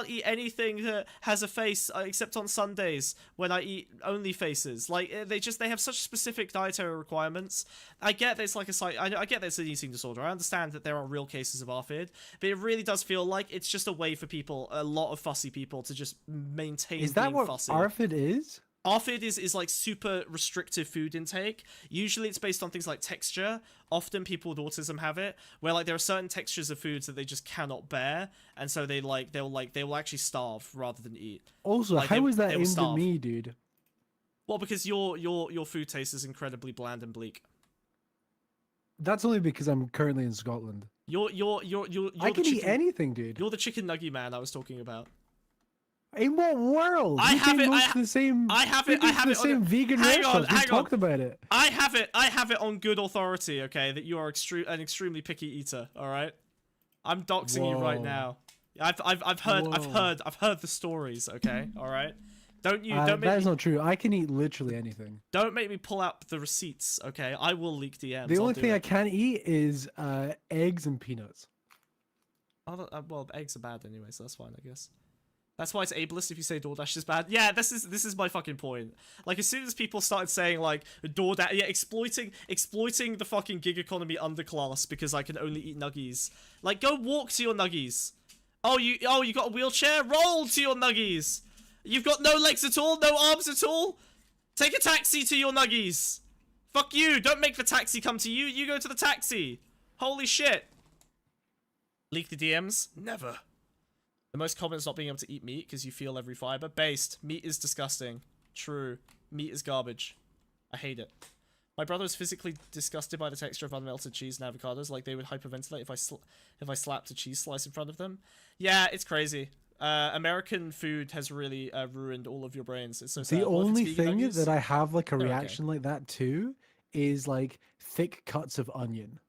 eat anything that has a face except on Sundays when I eat only faces. Like they have such specific dietary requirements. I get there's like I get there's an eating disorder. I understand that there are real cases of ARFID, but it really does feel like it's just a way for people, a lot of fussy people, to just maintain. Is that being what fussy. ARFID is? ARFID is like super restrictive food intake. Usually it's based on things like texture. Often people with autism have it, where like there are certain textures of foods that they just cannot bear, and so they will actually starve rather than eat. Also, like, how is that aimed at starve. me, dude? Well, because your food taste is incredibly bland and bleak. That's only because I'm currently in Scotland. You're I can eat anything, dude. You're the chicken nugget man I was talking about. In what world? I have it. The same. I have it. I have the it. same vegan restaurants. We talked about it. I have it on good authority. Okay, that you are an extremely picky eater. All right, I'm doxing you right now. I've heard the stories. Okay, all right. Don't make that is not true. I can eat literally anything. Don't make me pull out the receipts. Okay, I will leak DMs. The only thing I can't eat is eggs and peanuts. Well, eggs are bad anyway, so that's fine, I guess. That's why it's ableist if you say DoorDash is bad. Yeah, this is my fucking point. Like, as soon as people started saying like DoorDash, yeah, exploiting the fucking gig economy underclass because I can only eat nuggies. Like, go walk to your nuggies. Oh, you got a wheelchair? Roll to your nuggies. You've got no legs at all, no arms at all. Take a taxi to your nuggies. Fuck you. Don't make the taxi come to you. You go to the taxi. Holy shit. Leak the DMs? Never. The most common is not being able to eat meat because you feel every fiber. Based. Meat is disgusting. True. Meat is garbage. I hate it. My brother is physically disgusted by the texture of unmelted cheese and avocados. Like, they would hyperventilate if I slapped a cheese slice in front of them. Yeah, it's crazy. American food has really ruined all of your brains. It's so sad. The only thing that I have like a reaction like that to is like thick cuts of onion.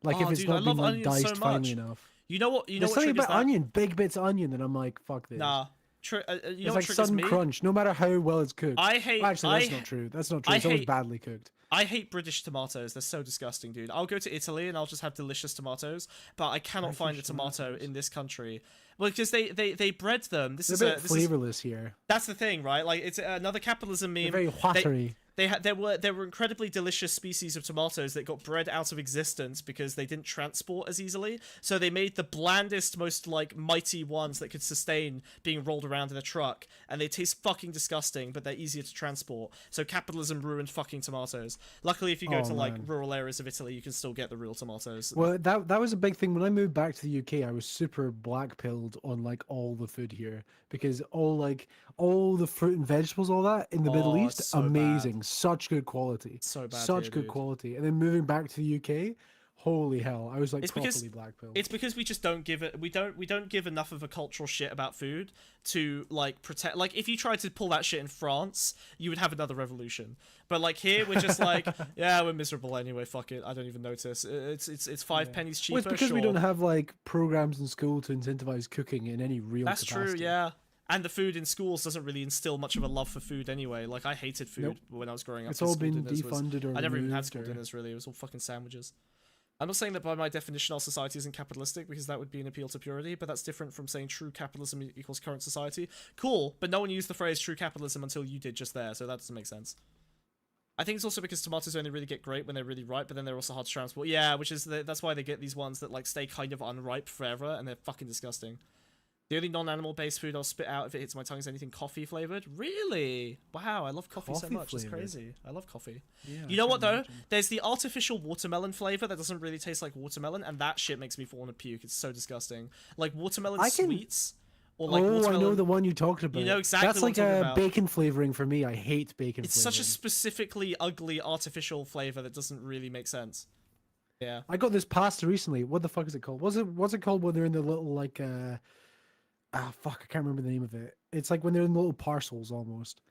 Like if it's not been like diced finely enough. You know what? There's something about onion, big bits of onion, and I'm like, fuck this. Nah. It's like sudden crunch, no matter how well it's cooked. Actually, that's not true. That's not true. It's always badly cooked. I hate British tomatoes. They're so disgusting, dude. I'll go to Italy and I'll just have delicious tomatoes, but I cannot find a tomato in this country. Well, because they bred them. This is a bit flavorless here. That's the thing, right? Like, it's another capitalism meme. They're very watery. There were incredibly delicious species of tomatoes that got bred out of existence because they didn't transport as easily. So they made the blandest, most like mighty ones that could sustain being rolled around in a truck, and they taste fucking disgusting, but they're easier to transport. So capitalism ruined fucking tomatoes. Luckily, if you go to like rural areas of Italy, you can still get the real tomatoes. Well, that was a big thing when I moved back to the UK. I was super black-pilled on like all the food here because all the fruit and vegetables, all that in the Middle East, so amazing. Bad. Such good quality. So bad. Such good quality. And then moving back to the UK, holy hell, I was like properly black-pilled. It's because we just don't give it. We don't give enough of a cultural shit about food to like protect. Like, if you tried to pull that shit in France, you would have another revolution. But like here, we're just like, yeah, we're miserable anyway. Fuck it. I don't even notice. It's 5 pennies cheaper. Well, it's because we don't have like programs in school to incentivize cooking in any real That's capacity. true. Yeah. And the food in schools doesn't really instill much of a love for food anyway. Like, I hated food when I was growing up. It's all been defunded or I never even had school dinners, really. It was all fucking sandwiches. I'm not saying that by my definition our society isn't capitalistic, because that would be an appeal to purity, but that's different from saying true capitalism equals current society. Cool, but no one used the phrase true capitalism until you did just there, so that doesn't make sense. I think it's also because tomatoes only really get great when they're really ripe, but then they're also hard to transport. Yeah, which is that's why they get these ones that like stay kind of unripe forever, and they're fucking disgusting. The only non-animal based food I'll spit out if it hits my tongue is anything coffee flavored. Really? Wow, I love coffee so much. It's crazy. I love coffee. Yeah, you know what though? There's the artificial watermelon flavor that doesn't really taste like watermelon, and that shit makes me want to puke. It's so disgusting. Like watermelon sweets or like I watermelon. know the one you talked about. You know exactly That's what like I'm talking a about. bacon flavoring for me. I hate bacon. It's flavoring. such a specifically ugly artificial flavor that doesn't really make sense. Yeah. I got this pasta recently. What the fuck is it called? What's it called when they're in the little like fuck, I can't remember the name of it. It's like when they're in little parcels almost.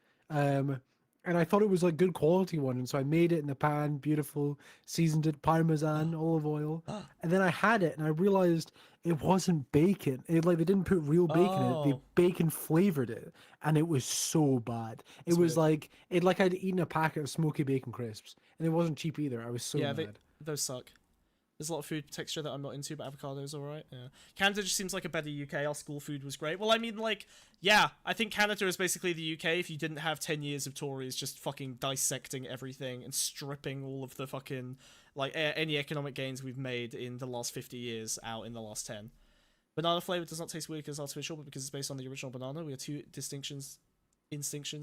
And I thought it was like good quality one, and so I made it in the pan, beautiful, seasoned it, parmesan, olive oil, and then I had it, and I realized it wasn't bacon. They didn't put real bacon in it. They bacon flavored it, and it was so bad. It was weird. like I'd eaten a packet of smoky bacon crisps, and it wasn't cheap either. I was so mad. Those suck. There's a lot of food texture that I'm not into, but avocado's alright. Yeah. Canada just seems like a better UK. Our school food was great. Well, I mean, like, yeah, I think Canada is basically the UK if you didn't have 10 years of Tories just fucking dissecting everything and stripping all of the fucking, like, any economic gains we've made in the last 50 years out in the last 10. Banana flavor does not taste weird because it's artificial, but because it's based on the original banana, we are two distinctions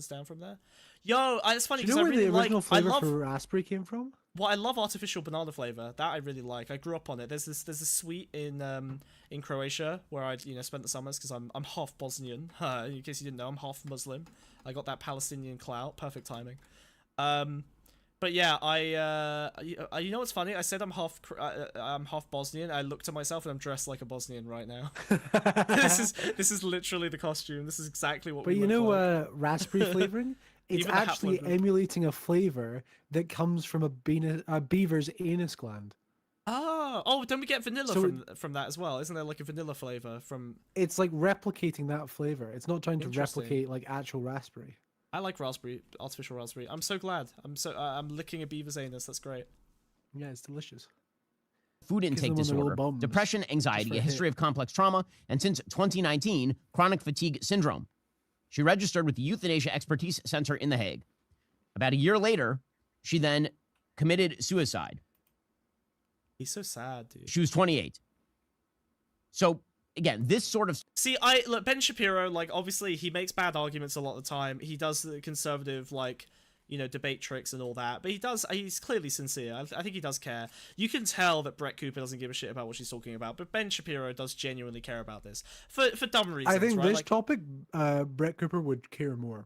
down from there. Yo, it's funny because I really like. I love for raspberry came from. Well, I love artificial banana flavor. That I really like. I grew up on it. There's this sweet in Croatia where I spent the summers because I'm half Bosnian. In case you didn't know, I'm half Muslim. I got that Palestinian clout. Perfect timing. But yeah, you know what's funny? I said I'm half Bosnian. I looked at myself and I'm dressed like a Bosnian right now. this is literally the costume. This is exactly what. But we look like. Raspberry flavoring. It's actually emulating a flavor that comes from a beaver's anus gland. Oh, don't we get vanilla from that as well? Isn't there like a vanilla flavor from? It's like replicating that flavor. It's not trying to replicate like actual raspberry. I like artificial raspberry. I'm so glad. I'm licking a beaver's anus. That's great. Yeah, it's delicious. Food intake disorder, depression, anxiety, a history of complex trauma, and since 2019, chronic fatigue syndrome. She registered with the Euthanasia Expertise Center in The Hague. About a year later, she then committed suicide. He's so sad, dude. She was 28. So, again, this sort of... See, look, Ben Shapiro, like, obviously, he makes bad arguments a lot of the time. He does the conservative, like, debate tricks and all that. But he's clearly sincere. I think he does care. You can tell that Brett Cooper doesn't give a shit about what she's talking about. But Ben Shapiro does genuinely care about this. For dumb reasons, I think right? this topic, Brett Cooper would care more.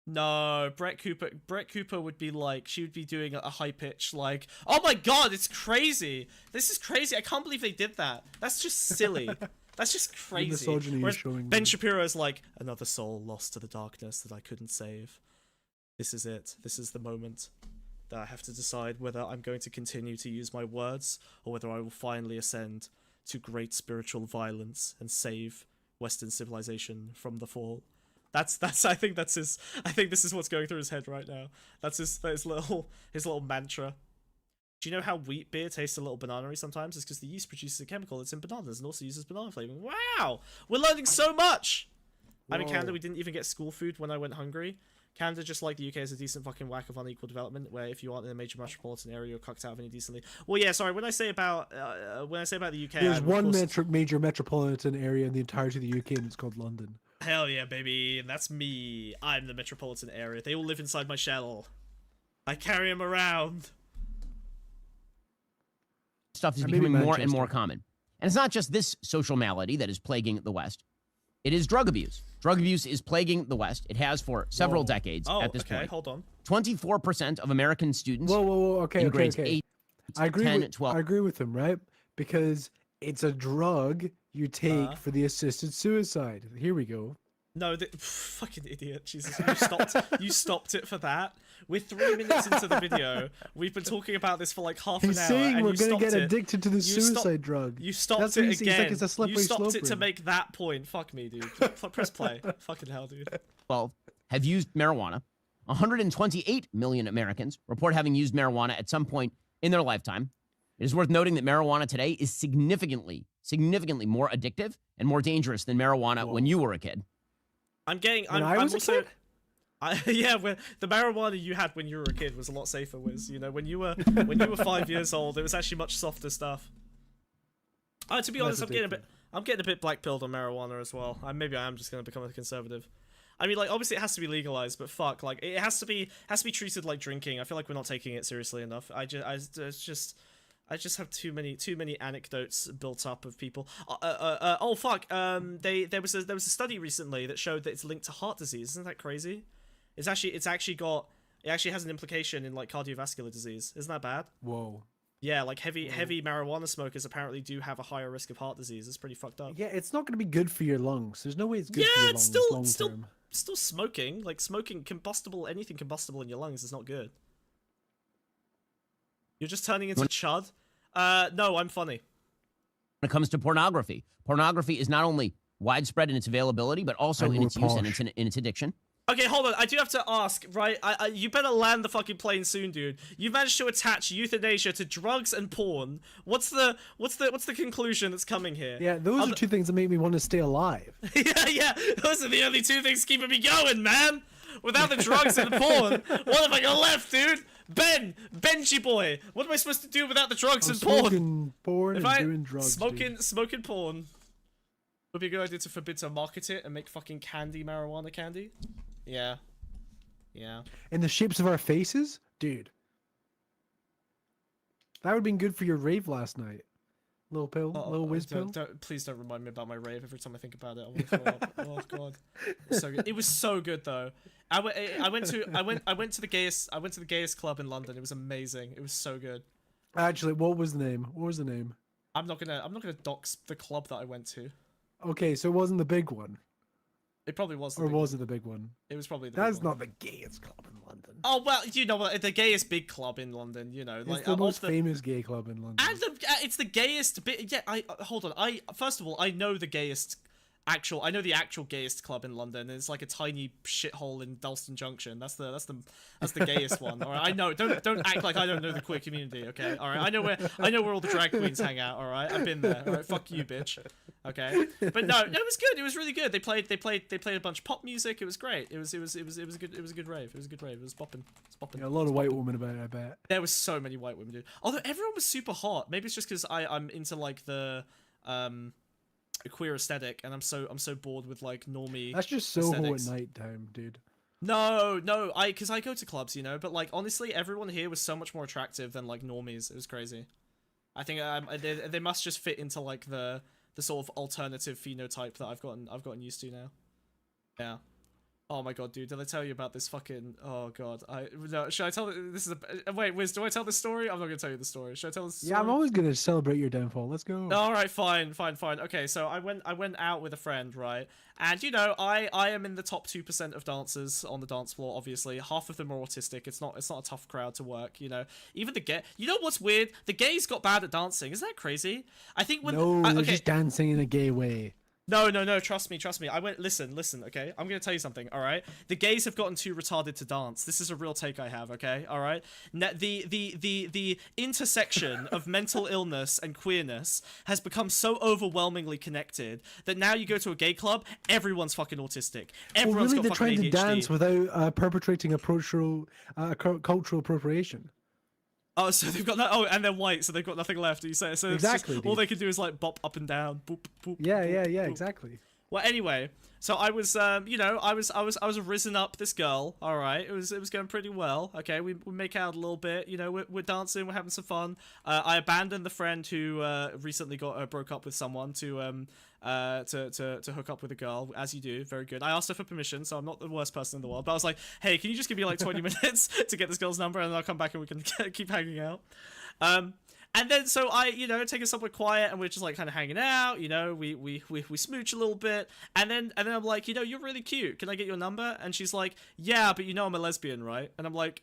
No, Brett Cooper would be like, she would be doing a high pitch like, oh my god, it's crazy. This is crazy. I can't believe they did that. That's just silly. That's just crazy. Whereas Ben Shapiro is like, another soul lost to the darkness that I couldn't save. This is it. This is the moment that I have to decide whether I'm going to continue to use my words or whether I will finally ascend to great spiritual violence and save Western civilization from the fall. I think this is what's going through his head right now. That's his little mantra. Do you know how wheat beer tastes a little banana-y sometimes? It's because the yeast produces a chemical that's in bananas and also uses banana flavoring. Wow! We're learning so much! Whoa. I'm in Canada, we didn't even get school food when I went hungry. Canada, just like the UK, is a decent fucking whack of unequal development, where if you aren't in a major metropolitan area, you're cucked out of any decently. Well, yeah, sorry. When I say about the UK, there's one major metropolitan area in the entirety of the UK, and it's called London. Hell yeah, baby, and that's me. I'm the metropolitan area. They all live inside my shell. I carry them around. Stuff is becoming more and more common, and it's not just this social malady that is plaguing the West. It is drug abuse. Drug abuse is plaguing the West. It has for several decades at this point. Hold on. 24% of American students okay, in grades 8, I agree 10, 12. I agree with him, right? Because it's a drug you take for the assisted suicide. Here we go. No, fucking idiot. Jesus, you stopped it for that. We're 3 minutes into the video. We've been talking about this for like half an hour. He's saying and we're going to get addicted to the suicide drug. You stopped it again. Like it's a slippery you stopped it slope to make that point. Fuck me, dude. Press play. Fucking hell, dude. 12 have used marijuana. 128 million Americans report having used marijuana at some point in their lifetime. It is worth noting that marijuana today is significantly more addictive and more dangerous than marijuana when you were a kid. Yeah, the marijuana you had when you were a kid was a lot safer. When you were 5 years old, it was actually much softer stuff. To be honest, I'm getting a bit black pilled on marijuana as well. Maybe I am just going to become a conservative. I mean, like, obviously it has to be legalized, but fuck, like, it has to be treated like drinking. I feel like we're not taking it seriously enough. I just have too many anecdotes built up of people. Oh fuck. There was a study recently that showed that it's linked to heart disease. Isn't that crazy? It actually has an implication in like cardiovascular disease. Isn't that bad? Whoa. Yeah, like heavy marijuana smokers apparently do have a higher risk of heart disease. It's pretty fucked up. Yeah, it's not going to be good for your lungs. There's no way it's good for your lungs long term. Still smoking. Like smoking anything combustible in your lungs is not good. You're just turning into chud. No, I'm funny. When it comes to pornography, pornography is not only widespread in its availability, but also in its use and in its addiction. Okay, hold on. I do have to ask, right? You better land the fucking plane soon, dude. You managed to attach euthanasia to drugs and porn. What's the conclusion that's coming here? Yeah, those are two things that make me want to stay alive. yeah. Those are the only two things keeping me going, man. Without the drugs and the porn, what have I got left, dude? Benji boy. What am I supposed to do without the drugs and porn? Smoking porn and doing drugs. Smoking porn. Would be a good idea to forbid to market it and make fucking marijuana candy. Yeah. In the shapes of our faces? Dude. That would have been good for your rave last night. Little pill, little whiz pill. Please don't remind me about my rave every time I think about it. I want to throw up. Oh god. It was so good. It was so good though. I went to the gayest club in London. It was amazing. It was so good. Actually, what was the name? I'm not gonna dox the club that I went to. Okay, so it wasn't the big one. It probably was. Or was it the big one? It was probably the That's big one. not the gayest club in London. Oh, well, you know what? The gayest big club in London, you know. It's the most famous gay club in London. And it's the gayest bit. Yeah, hold on. First of all, I know the actual gayest club in London. It's like a tiny shithole in Dalston Junction. That's the gayest one. All right, I know. Don't act like I don't know the queer community. Okay, all right. I know where all the drag queens hang out. All right, I've been there. All right, fuck you, bitch. Okay, but no, it was good. It was really good. They played a bunch of pop music. It was great. It was a good rave. It was a good rave. It was bopping. Yeah, a lot of white women about it, I bet. There was so many white women, dude. Although everyone was super hot. Maybe it's just because I'm into like the queer aesthetic, and I'm so bored with like normie. That's just Soho at night time, dude. No, because I go to clubs, you know. But like honestly, everyone here was so much more attractive than like normies. It was crazy. I think they must just fit into like the sort of alternative phenotype that I've gotten used to now. Yeah. Oh my god, dude! Did I tell you about this fucking? Oh god, no. Should I tell this? Is a wait, Wiz? Do I tell this story? I'm not gonna tell you the story. Should I tell this story? Yeah, I'm always gonna celebrate your downfall. Let's go. All right, fine. Okay, so I went out with a friend, right? And you know, I am in the top 2% of dancers on the dance floor. Obviously, half of them are autistic. It's not a tough crowd to work. You know, even the gay. You know what's weird? The gays got bad at dancing. Isn't that crazy? I think when they're just dancing in a gay way. No, trust me. I went, listen, okay? I'm gonna tell you something, alright? The gays have gotten too retarded to dance. This is a real take I have, okay? Alright? The intersection of mental illness and queerness has become so overwhelmingly connected that now you go to a gay club, everyone's fucking autistic. Everyone's got fucking ADHD. They're trying to dance without perpetrating a cultural appropriation. Oh, so they've got that. Oh, and they're white, so they've got nothing left. You say so? Exactly. All they can do is like bop up and down. Boop, boop. Yeah, boop. exactly. Well, anyway, so I was, I was risen up this girl. All right, it was going pretty well. Okay, we make out a little bit. You know, we're dancing, we're having some fun. I abandoned the friend who recently broke up with someone to hook up with a girl, as you do. Very good. I asked her for permission, so I'm not the worst person in the world. But I was like, hey, can you just give me like 20 minutes to get this girl's number, and then I'll come back and we can keep hanging out. And then so I, take it somewhere quiet, and we're just like kind of hanging out. We smooch a little bit, and then I'm like, you're really cute. Can I get your number? And she's like, yeah, but I'm a lesbian, right? And I'm like,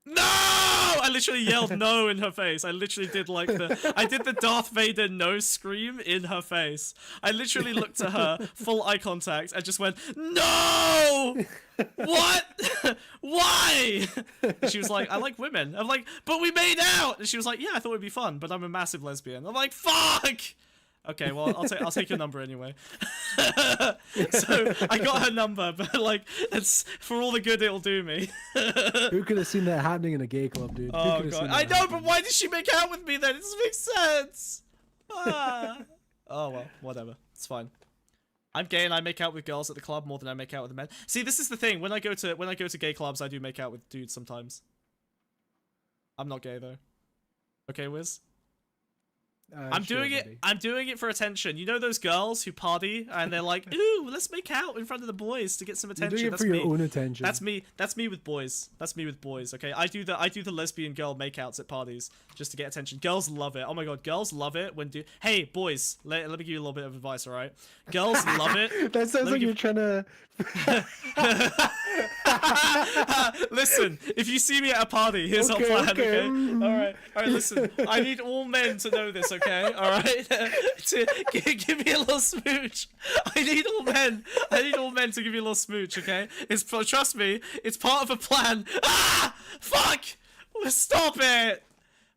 no! I literally yelled no in her face. I literally did the Darth Vader no scream in her face. I literally looked at her, full eye contact, and just went, no! What? Why? And she was like, I like women. I'm like, but we made out! And she was like, yeah, I thought it'd be fun, but I'm a massive lesbian. I'm like, fuck! Okay, well, I'll take your number anyway. So I got her number, but like, it's for all the good it'll do me. Who could have seen that happening in a gay club, dude? Oh god, I know, but why did she make out with me then? It doesn't make sense. Oh well, whatever. It's fine. I'm gay and I make out with girls at the club more than I make out with the men. See, this is the thing. When I go to gay clubs, I do make out with dudes sometimes. I'm not gay though. Okay, Wiz? I'm doing it. I'm doing it for attention. You know those girls who party and they're like, "Ooh, let's make out in front of the boys to get some attention." You're doing it for your own attention. That's me. That's me with boys. That's me with boys. Okay, I do the lesbian girl makeouts at parties just to get attention. Girls love it. Oh my god, girls love it when do. Hey boys, let me give you a little bit of advice. All right, girls love it. That sounds like you're trying to. Listen, if you see me at a party, here's our plan. Okay. All right. Listen, I need all men to know this. Okay. All right. Give me a little smooch. I need all men to give you a little smooch. Okay. Trust me, it's part of a plan. Ah, fuck! Stop it.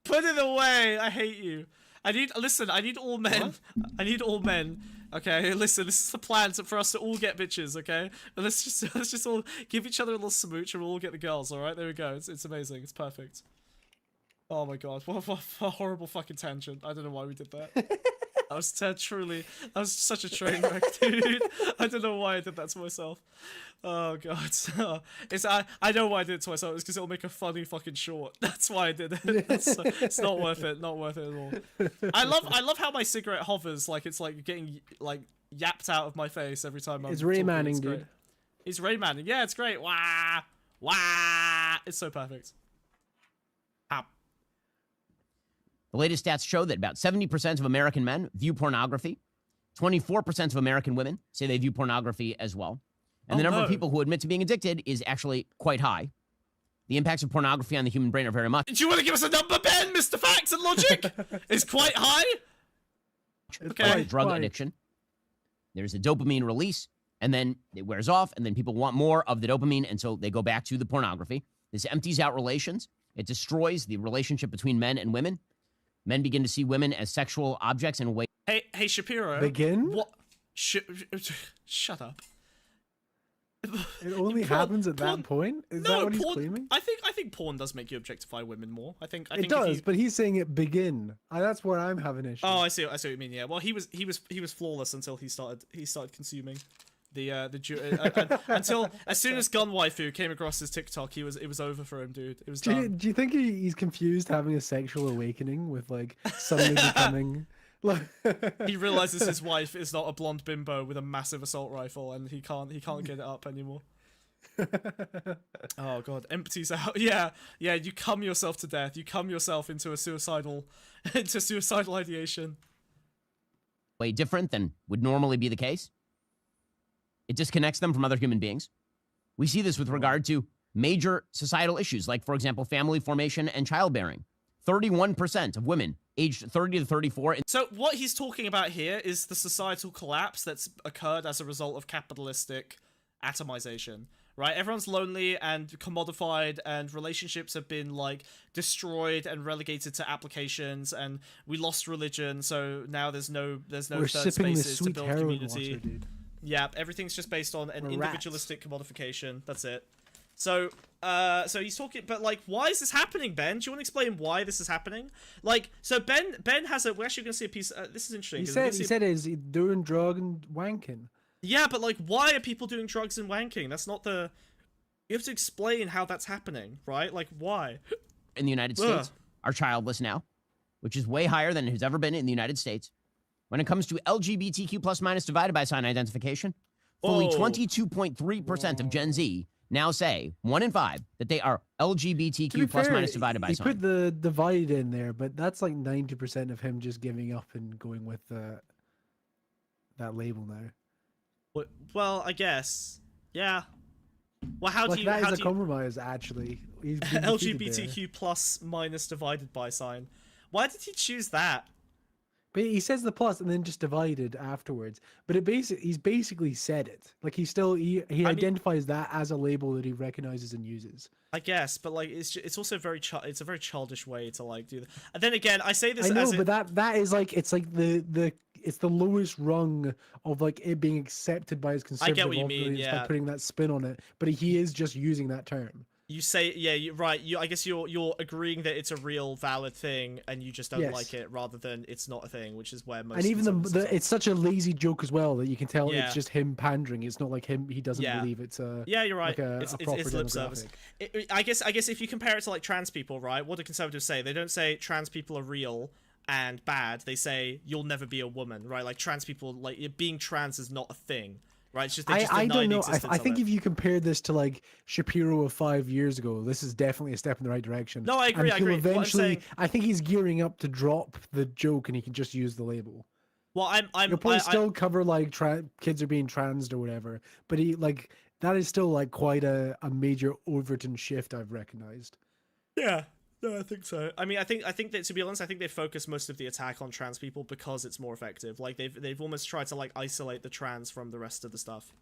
Put it away. I hate you. I need all men. What? I need all men. Okay, listen, this is the plan for us to all get bitches, okay? And let's just all give each other a little smooch and we'll all get the girls, alright? There we go. It's amazing. It's perfect. Oh my god, what a horrible fucking tangent. I don't know why we did that. That was such a train wreck, dude. I don't know why I did that to myself. Oh god. I know why I did it to myself. It's because it'll make a funny fucking short. That's why I did it. It's not worth it. Not worth it at all. I love how my cigarette hovers, like it's like getting like yapped out of my face every time I'm It's Raymanning, dude. It's Raymanning. Yeah, it's great. Wah wah. It's so perfect. Ow. The latest stats show that about 70% of American men view pornography. 24% of American women say they view pornography as well. And the number of people who admit to being addicted is actually quite high. The impacts of pornography on the human brain are very much. Do you want to give us a number, Ben, Mr. Facts and Logic? It's quite high. Okay. Drug addiction. There's a dopamine release, and then it wears off, and then people want more of the dopamine, and so they go back to the pornography. This empties out relations. It destroys the relationship between men and women. Men begin to see women as sexual objects in a way. Hey, Shapiro. Begin? What? Shut up. It only happens at that point? Is that what he's claiming? I think porn does make you objectify women more. I think it does, but he's saying it begin. That's where I'm having issues. Oh, I see what you mean. Yeah. Well, he was flawless until he started consuming until as soon as Gun Waifu came across his TikTok, it was over for him, dude. It was done. Do you think he's confused having a sexual awakening with like suddenly becoming? He realizes his wife is not a blonde bimbo with a massive assault rifle, and he can't get it up anymore. Oh god, empties out. Yeah. You cum yourself to death. You cum yourself into suicidal ideation. Way different than would normally be the case. It disconnects them from other human beings. We see this with regard to major societal issues, like, for example, family formation and childbearing. 31% of women aged 30 to 34. So what he's talking about here is the societal collapse that's occurred as a result of capitalistic atomization, right? Everyone's lonely and commodified, and relationships have been like destroyed and relegated to applications, and we lost religion, so now there's no third spaces to build community. Water, yeah, everything's just based on an individualistic commodification. That's it. So he's talking, but like, why is this happening, Ben? Do you want to explain why this is happening? Like, so Ben has we're actually going to see a piece. This is interesting. He said he's doing drug and wanking. Yeah, but like, why are people doing drugs and wanking? That's not the. You have to explain how that's happening, right? Like, why? In the United States, are childless now, which is way higher than it has ever been in the United States. When it comes to LGBTQ plus minus divided by sign identification, fully 22.3% of Gen Z now say 1 in 5 that they are LGBTQ plus minus divided by sign. He put the divide in there, but that's like 90% of him just giving up and going with that label now. Well, I guess, yeah. Well, how like do you? That how is do a compromise, actually. LGBTQ plus minus divided by sign. Why did he choose that? But he says the plus and then just divided afterwards. But he's basically said it. Like he identifies that as a label that he recognizes and uses. I guess, but like it's also it's a very childish way to like do that. And then again, I say this. I know, but that is like it's like the lowest rung of like it being accepted by his conservative. I get what you mean. Yeah, by putting that spin on it. But he is just using that term. You say, yeah, you're right. I guess you're agreeing that it's a real valid thing, and you just don't like it, rather than it's not a thing, which is where most. And even it's such a lazy joke as well that you can tell it's just him pandering. It's not like him. He doesn't believe it's a. Yeah, you're right. Like it's lip service. I guess if you compare it to like trans people, right? What do conservatives say? They don't say trans people are real. and bad, they say you'll never be a woman, right? Like trans people, like being trans is not a thing, right? It's just they just I deny don't the know. existence I of think it. if you compare this to like Shapiro of 5 years ago, this is definitely a step in the right direction. No, I agree. And I he'll agree. What I'm eventually, saying, I think he's gearing up to drop the joke, and he can just use the label. well, He'll probably still cover like kids are being transed or whatever, but he like that is still like quite a major Overton shift I've recognized. yeah. No, I think so. I mean, I think that, to be honest, I think they focus most of the attack on trans people because it's more effective. Like they've almost tried to like isolate the trans from the rest of the stuff.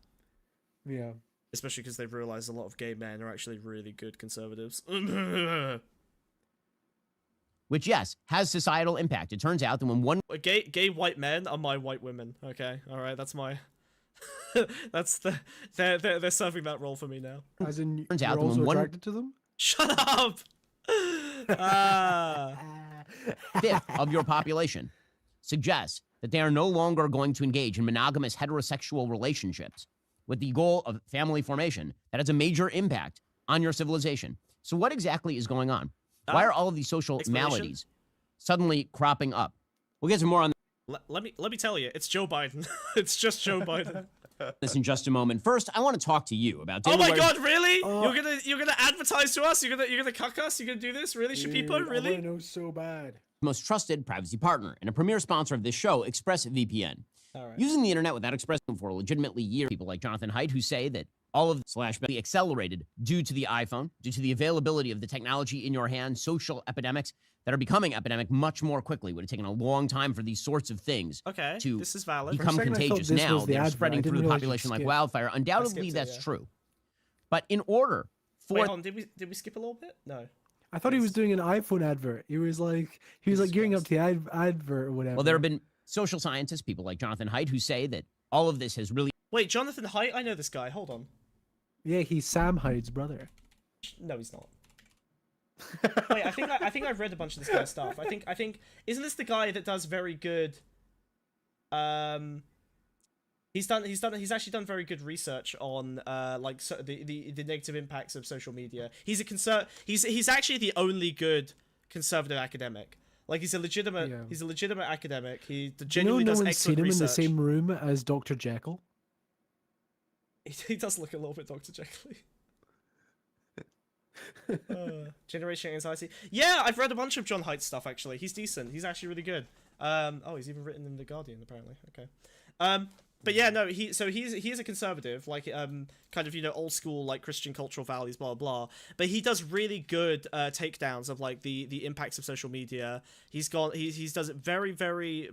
Yeah. Especially because they've realized a lot of gay men are actually really good conservatives. Which, yes, has societal impact. It turns out that when one gay white men are my white women. Okay, all right, that's my. That's they're serving that role for me now. As in, turns you're out that also when attracted to them. Shut up. fifth of your population suggests that they are no longer going to engage in monogamous heterosexual relationships with the goal of family formation, that has a major impact on your civilization. So what exactly is going on? Why are all of these social maladies suddenly cropping up? We'll get some more on let me tell you, it's Joe Biden. It's just Joe Biden. this in just a moment. First, I want to talk to you about Oh my God, really? You're gonna advertise to us? You're gonna cuck us? You're gonna do this? Really, Shapiro? Really? I know so bad. most trusted privacy partner and a premier sponsor of this show, ExpressVPN. All right. Using the internet without expressing for legitimately years, people like Jonathan Haidt who say that all of the accelerated due to the iPhone, due to the availability of the technology in your hand, social epidemics that are becoming epidemic much more quickly. Would have taken a long time for these sorts of things to this is valid. become contagious. Now they're spreading through the population like wildfire. Undoubtedly, that's true. But in order for... Wait, hold on, did we skip a little bit? No. I thought he was doing an iPhone advert. He was like gearing up to the advert or whatever. Well, there have been social scientists, people like Jonathan Haidt, who say that all of this has really... Wait, Jonathan Haidt? I know this guy. Hold on. Yeah, he's Sam Hyde's brother. No, he's not. Wait, I think I've read a bunch of this kind of stuff. I think isn't this the guy that does very good? He's actually done very good research on the negative impacts of social media. He's actually the only good conservative academic. Like he's a legitimate academic. He genuinely does excellent research. No one's seen him in the same room as Dr. Jekyll. He does look a little bit Dr. Jekyll. Generation anxiety. Yeah, I've read a bunch of John Haidt's stuff actually. He's decent. He's actually really good. He's even written in The Guardian apparently. Okay. But yeah, no, he's a conservative, like kind of, old school like Christian cultural values, blah blah. But he does really good takedowns of like the impacts of social media. He does it very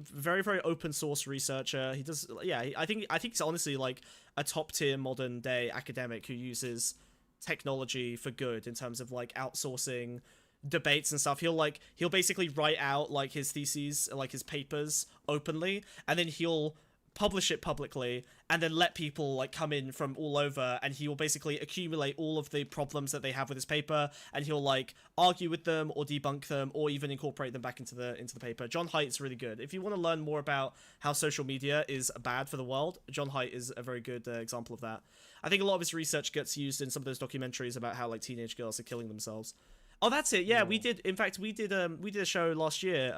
open source researcher. He does I think he's honestly like a top tier modern day academic who uses technology for good in terms of like outsourcing debates and stuff. He'll basically write out like his theses, like his papers openly, and then he'll publish it publicly and then let people like come in from all over, and he will basically accumulate all of the problems that they have with his paper, and he'll like argue with them or debunk them or even incorporate them back into the paper. John Haidt's really good. If you want to learn more about how social media is bad for the world, John Haidt is a very good example of that. I think a lot of his research gets used in some of those documentaries about how like teenage girls are killing themselves. Oh, that's it. Yeah, we did. In fact, we did a show last year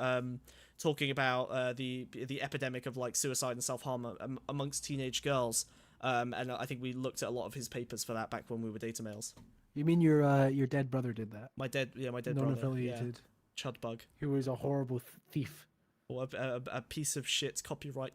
talking about the epidemic of like suicide and self-harm amongst teenage girls. And I think we looked at a lot of his papers for that back when we were data males. You mean your dead brother did that? My dead brother. Non-affiliated. Yeah. Chudbug. Who was a horrible thief. Or a piece of shit copyright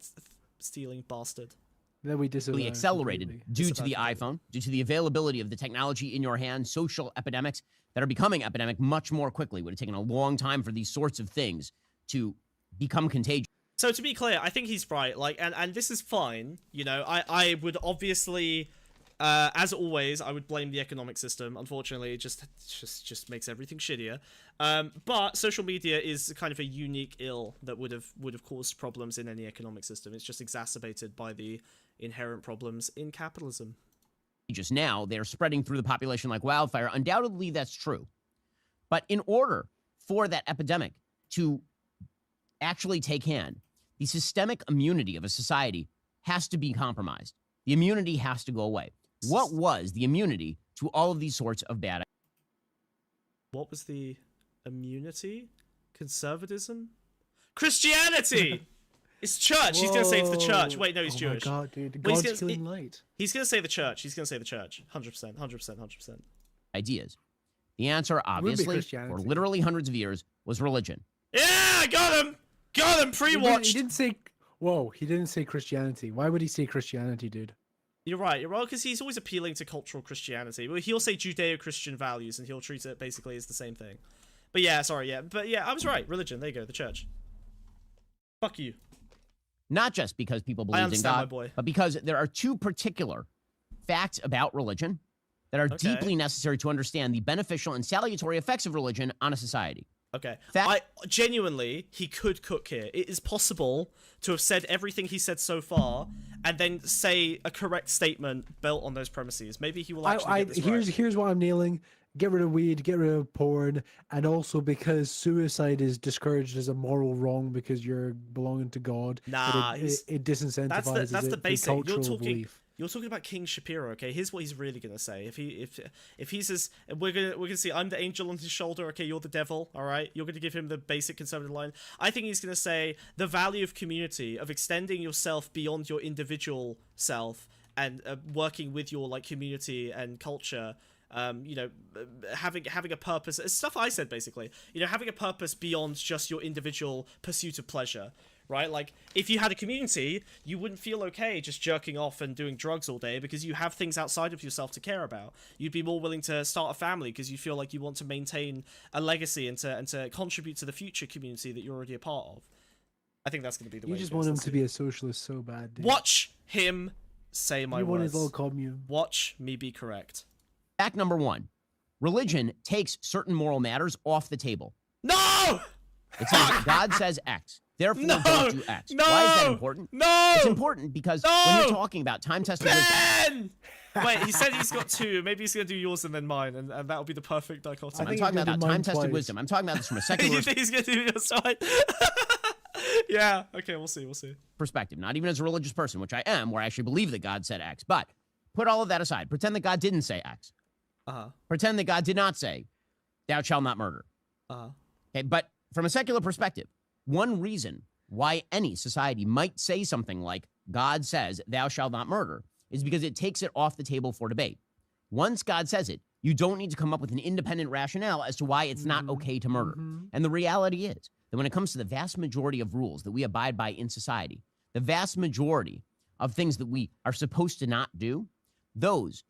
stealing bastard. That we really accelerated due to the iPhone, due to the availability of the technology in your hand, social epidemics that are becoming epidemic much more quickly. Would have taken a long time for these sorts of things to become contagious. So to be clear, I think he's right. Like, and this is fine. I would obviously, as always, I would blame the economic system. Unfortunately, it just makes everything shittier. But social media is kind of a unique ill that would have caused problems in any economic system. It's just exacerbated by the inherent problems in capitalism. Just now, they're spreading through the population like wildfire. Undoubtedly, that's true. But in order for that epidemic to actually take hand, the systemic immunity of a society has to be compromised. The immunity has to go away. What was the immunity to all of these sorts of bad? What was the immunity? Conservatism? Christianity. It's church. He's gonna say it's the church. Wait, no, he's Jewish. Oh my God, dude. Well, God's killing light. He's gonna say the church. He's gonna say the church. 100%. 100%. Ideas. The answer, obviously, for literally hundreds of years, was religion. Yeah, got him. Got him. Pre-watched. He didn't say. Whoa, he didn't say Christianity. Why would he say Christianity, dude? You're right, because he's always appealing to cultural Christianity. Well, he'll say Judeo-Christian values, and he'll treat it basically as the same thing. But yeah, sorry, yeah. But yeah, I was right. Religion, there you go, the church. Fuck you. Not just because people believe in God, my boy. but because there are two particular facts about religion that are deeply necessary to understand the beneficial and salutary effects of religion on a society. Okay. Genuinely, he could cook here. It is possible to have said everything he said so far and then say a correct statement built on those premises. Maybe he will actually get this right. Here's what I'm nailing. Get rid of weed, get rid of porn, and also because suicide is discouraged as a moral wrong because you're belonging to God. Nah, it disincentivizes that's the basic. Belief. You're talking about King Shapiro, okay? Here's what he's really gonna say. If he says we're gonna see I'm the angel on his shoulder, okay, you're the devil, all right? You're gonna give him the basic conservative line. I think he's gonna say the value of community, of extending yourself beyond your individual self and working with your like community and culture. Having a purpose. It's stuff I said basically. Having a purpose beyond just your individual pursuit of pleasure. Right? Like, if you had a community, you wouldn't feel okay just jerking off and doing drugs all day because you have things outside of yourself to care about. You'd be more willing to start a family because you feel like you want to maintain a legacy and to contribute to the future community that you're already a part of. I think that's going to be the way. You just want him to be a socialist so bad, dude. Watch him say my words. You want his little commune. Watch me be correct. Fact number one. Religion takes certain moral matters off the table. No! It says God says X. Therefore, don't do X. No! Why is that important? No! It's important because when you're talking about time-tested wisdom... Wait, he said he's got two. Maybe he's going to do yours and then mine, and that'll be the perfect dichotomy. I'm talking about time-tested wisdom. I'm talking about this from a secular... You think he's going to do yours side? Yeah, okay, we'll see. Perspective. Not even as a religious person, which I am, where I actually believe that God said X. But put all of that aside. Pretend that God didn't say X. Pretend that God did not say, thou shalt not murder. Okay, but from a secular perspective, one reason why any society might say something like, God says, thou shalt not murder, is because it takes it off the table for debate. Once God says it, you don't need to come up with an independent rationale as to why it's not okay to murder. And the reality is that when it comes to the vast majority of rules that we abide by in society, the vast majority of things that we are supposed to not do, those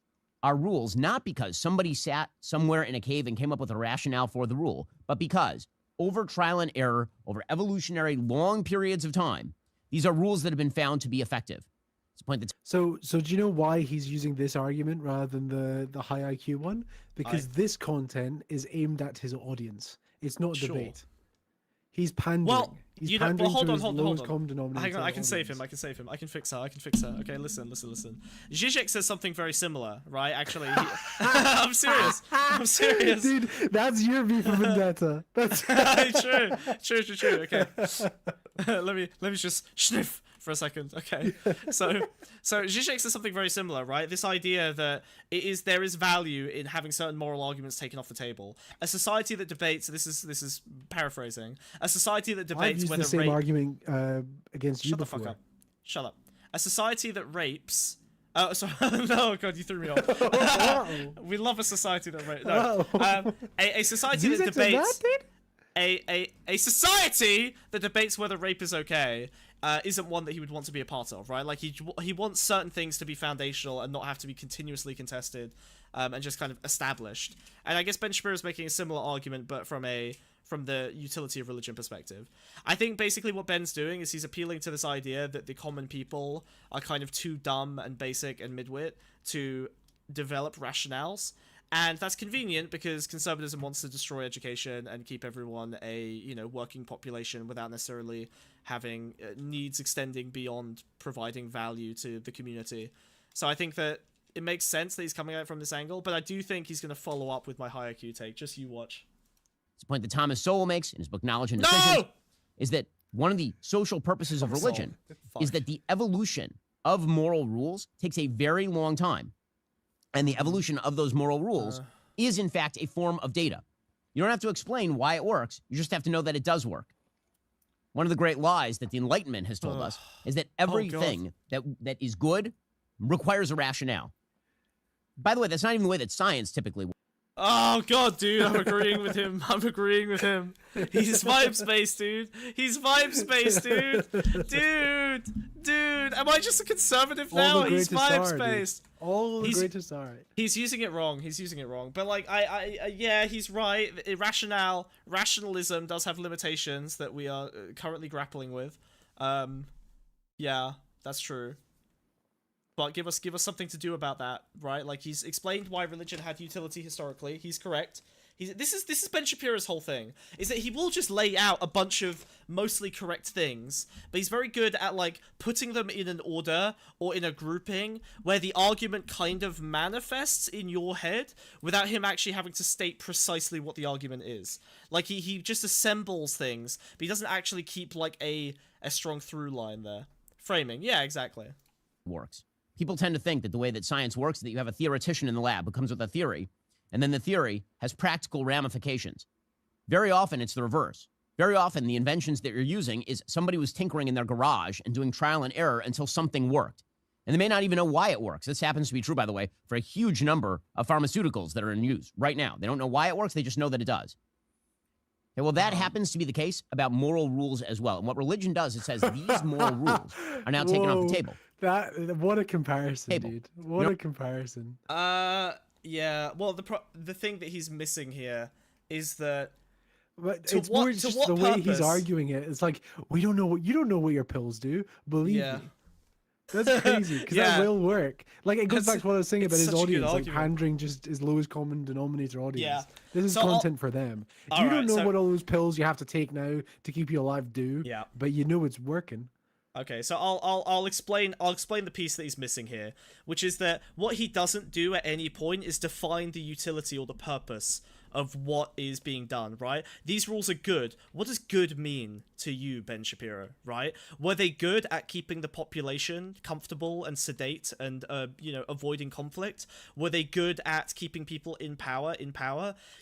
are rules not because somebody sat somewhere in a cave and came up with a rationale for the rule, but because over trial and error, over evolutionary long periods of time, these are rules that have been found to be effective. It's a point that's... So do you know why he's using this argument rather than the high IQ one? Because this content is aimed at his audience. It's not a debate. He's pandering. Well, he's pandering hold to on, his hold lowest on. common denominator. Hang on, I can save him. I can fix her. Okay, listen. Zizek says something very similar, right? Actually, I'm serious. Dude, that's your V for Vendetta. That's true. Okay. let me just sniff for a second. Okay. So Zizek says something very similar, right? This idea that there is value in having certain moral arguments taken off the table. A society that debates, this is paraphrasing, a society that debates I've used whether the same argument against you before. Shut the fuck up. Shut up. A society that rapes... Oh, sorry. No, God, you threw me off. We love a society that rapes. No. A society that debates... A society that debates whether rape is okay isn't one that he would want to be a part of, right? Like, he wants certain things to be foundational and not have to be continuously contested and just kind of established. And I guess Ben Shapiro is making a similar argument, but from the utility of religion perspective. I think basically what Ben's doing is he's appealing to this idea that the common people are kind of too dumb and basic and midwit to develop rationales. And that's convenient because conservatism wants to destroy education and keep everyone a, working population without necessarily having needs extending beyond providing value to the community. So I think that it makes sense that he's coming at it from this angle, but I do think he's going to follow up with my high IQ take. Just you watch. It's a point that Thomas Sowell makes in his book Knowledge and Decisions, is that one of the social purposes of religion is that the evolution of moral rules takes a very long time. And the evolution of those moral rules is, in fact, a form of data. You don't have to explain why it works. You just have to know that it does work. one of the great lies that the Enlightenment has told us is that everything that is good requires a rationale. By the way, that's not even the way that science typically works. Oh god, dude, I'm agreeing with him. He's vibe space, dude. He's vibe space, dude. Dude, am I just a conservative now? He's vibe space. All the greatest art. He's using it wrong. But like, yeah, he's right. Rationalism does have limitations that we are currently grappling with. Yeah, that's true. But give us something to do about that, right? Like, he's explained why religion had utility historically. He's correct. This is Ben Shapiro's whole thing, is that he will just lay out a bunch of mostly correct things, but he's very good at like putting them in an order or in a grouping where the argument kind of manifests in your head without him actually having to state precisely what the argument is. Like, he just assembles things, but he doesn't actually keep like a strong through line there. Framing, yeah, exactly. Works. People tend to think that the way that science works is that you have a theoretician in the lab who comes with a theory, and then the theory has practical ramifications. Very often, it's the reverse. Very often, the inventions that you're using is somebody was tinkering in their garage and doing trial and error until something worked. And they may not even know why it works. This happens to be true, by the way, for a huge number of pharmaceuticals that are in use right now. They don't know why it works. They just know that it does. Okay, well, that happens to be the case about moral rules as well. And what religion does, it says these moral rules are now taken off the table. What a comparison, dude. What a comparison. Yeah. Well, the thing that he's missing here is that it's more just the way he's arguing it. It's like, you don't know what your pills do. Believe me. That's crazy, because that will work. Like, it goes back to what I was saying about his audience, like pandering just his lowest common denominator audience. Yeah. This is content for them. You don't know what all those pills you have to take now to keep you alive do, but you know it's working. Okay, so I'll explain the piece that he's missing here, which is that what he doesn't do at any point is define the utility or the purpose of what is being done, right? These rules are good. What does good mean to you, Ben Shapiro, right? Were they good at keeping the population comfortable and sedate and, avoiding conflict? Were they good at keeping people in power?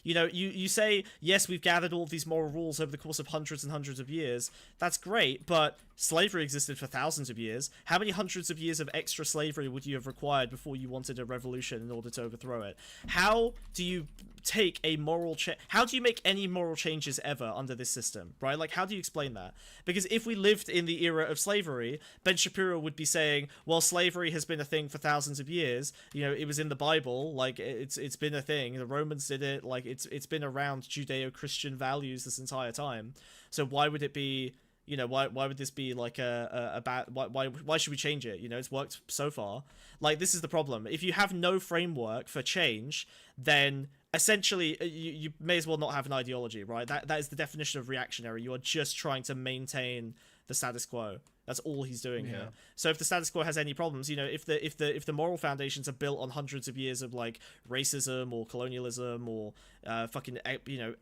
You know, you say, yes, we've gathered all of these moral rules over the course of hundreds and hundreds of years. That's great, but slavery existed for thousands of years. How many hundreds of years of extra slavery would you have required before you wanted a revolution in order to overthrow it? How do you take a moral change? How do you make any moral changes ever under this system, right? Like, how do you explain that? Because if we lived in the era of slavery, Ben Shapiro would be saying, well, slavery has been a thing for thousands of years. You know, it was in the Bible. Like, it's been a thing. The Romans did it. Like, it's been around Judeo-Christian values this entire time. So why would it be, you know, why would this be like a bad, why should we change it? You know, it's worked so far. Like, this is the problem. If you have no framework for change, then essentially you may as well not have an ideology, right? That is the definition of reactionary. You are just trying to maintain the status quo. That's all he's doing here. So if the status quo has any problems, you know, if the moral foundations are built on hundreds of years of like racism or colonialism or fucking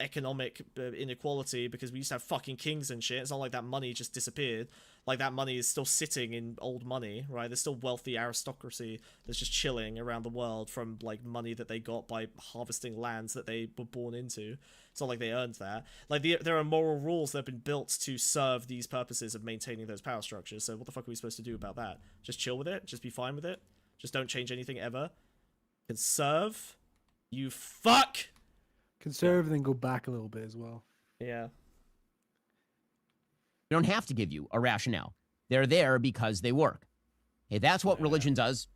economic inequality, because we used to have fucking kings and shit. It's not like that money just disappeared. Like, that money is still sitting in old money, right? There's still wealthy aristocracy that's just chilling around the world from like money that they got by harvesting lands that they were born into. It's not like they earned that. Like, there are moral rules that have been built to serve these purposes of maintaining those power structures. So what the fuck are we supposed to do about that? Just chill with it? Just be fine with it? Just don't change anything ever? Conserve? You fuck! Conserve and then go back a little bit as well. Yeah. We don't have to give you a rationale. They're there because they work. Okay, that's what religion does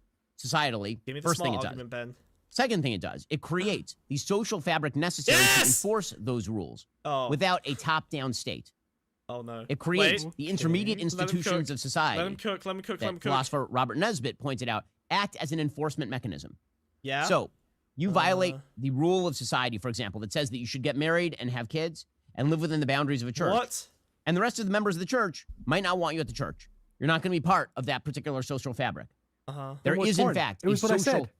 societally. Give me the First thing it argument, does. Ben. Second thing it does, it creates the social fabric necessary to enforce those rules without a top-down state. Oh, no. It creates the intermediate institutions of society. Let him cook. Philosopher Robert Nesbitt pointed out, act as an enforcement mechanism. Yeah? So, you violate the rule of society, for example, that says that you should get married and have kids and live within the boundaries of a church. What? And the rest of the members of the church might not want you at the church. You're not going to be part of that particular social fabric. There is, in fact, it was what I said.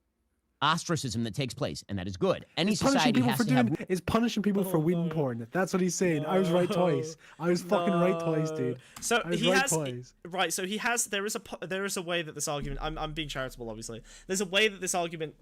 ostracism that takes place, and that is good. Any It's punishing society people has for to have doing. It's punishing people for win porn. That's what he's saying. I was right twice. I was fucking right twice, dude. So I was he right has twice. right. So he has. There is a way that this argument. I'm being charitable, obviously. There's a way that this argument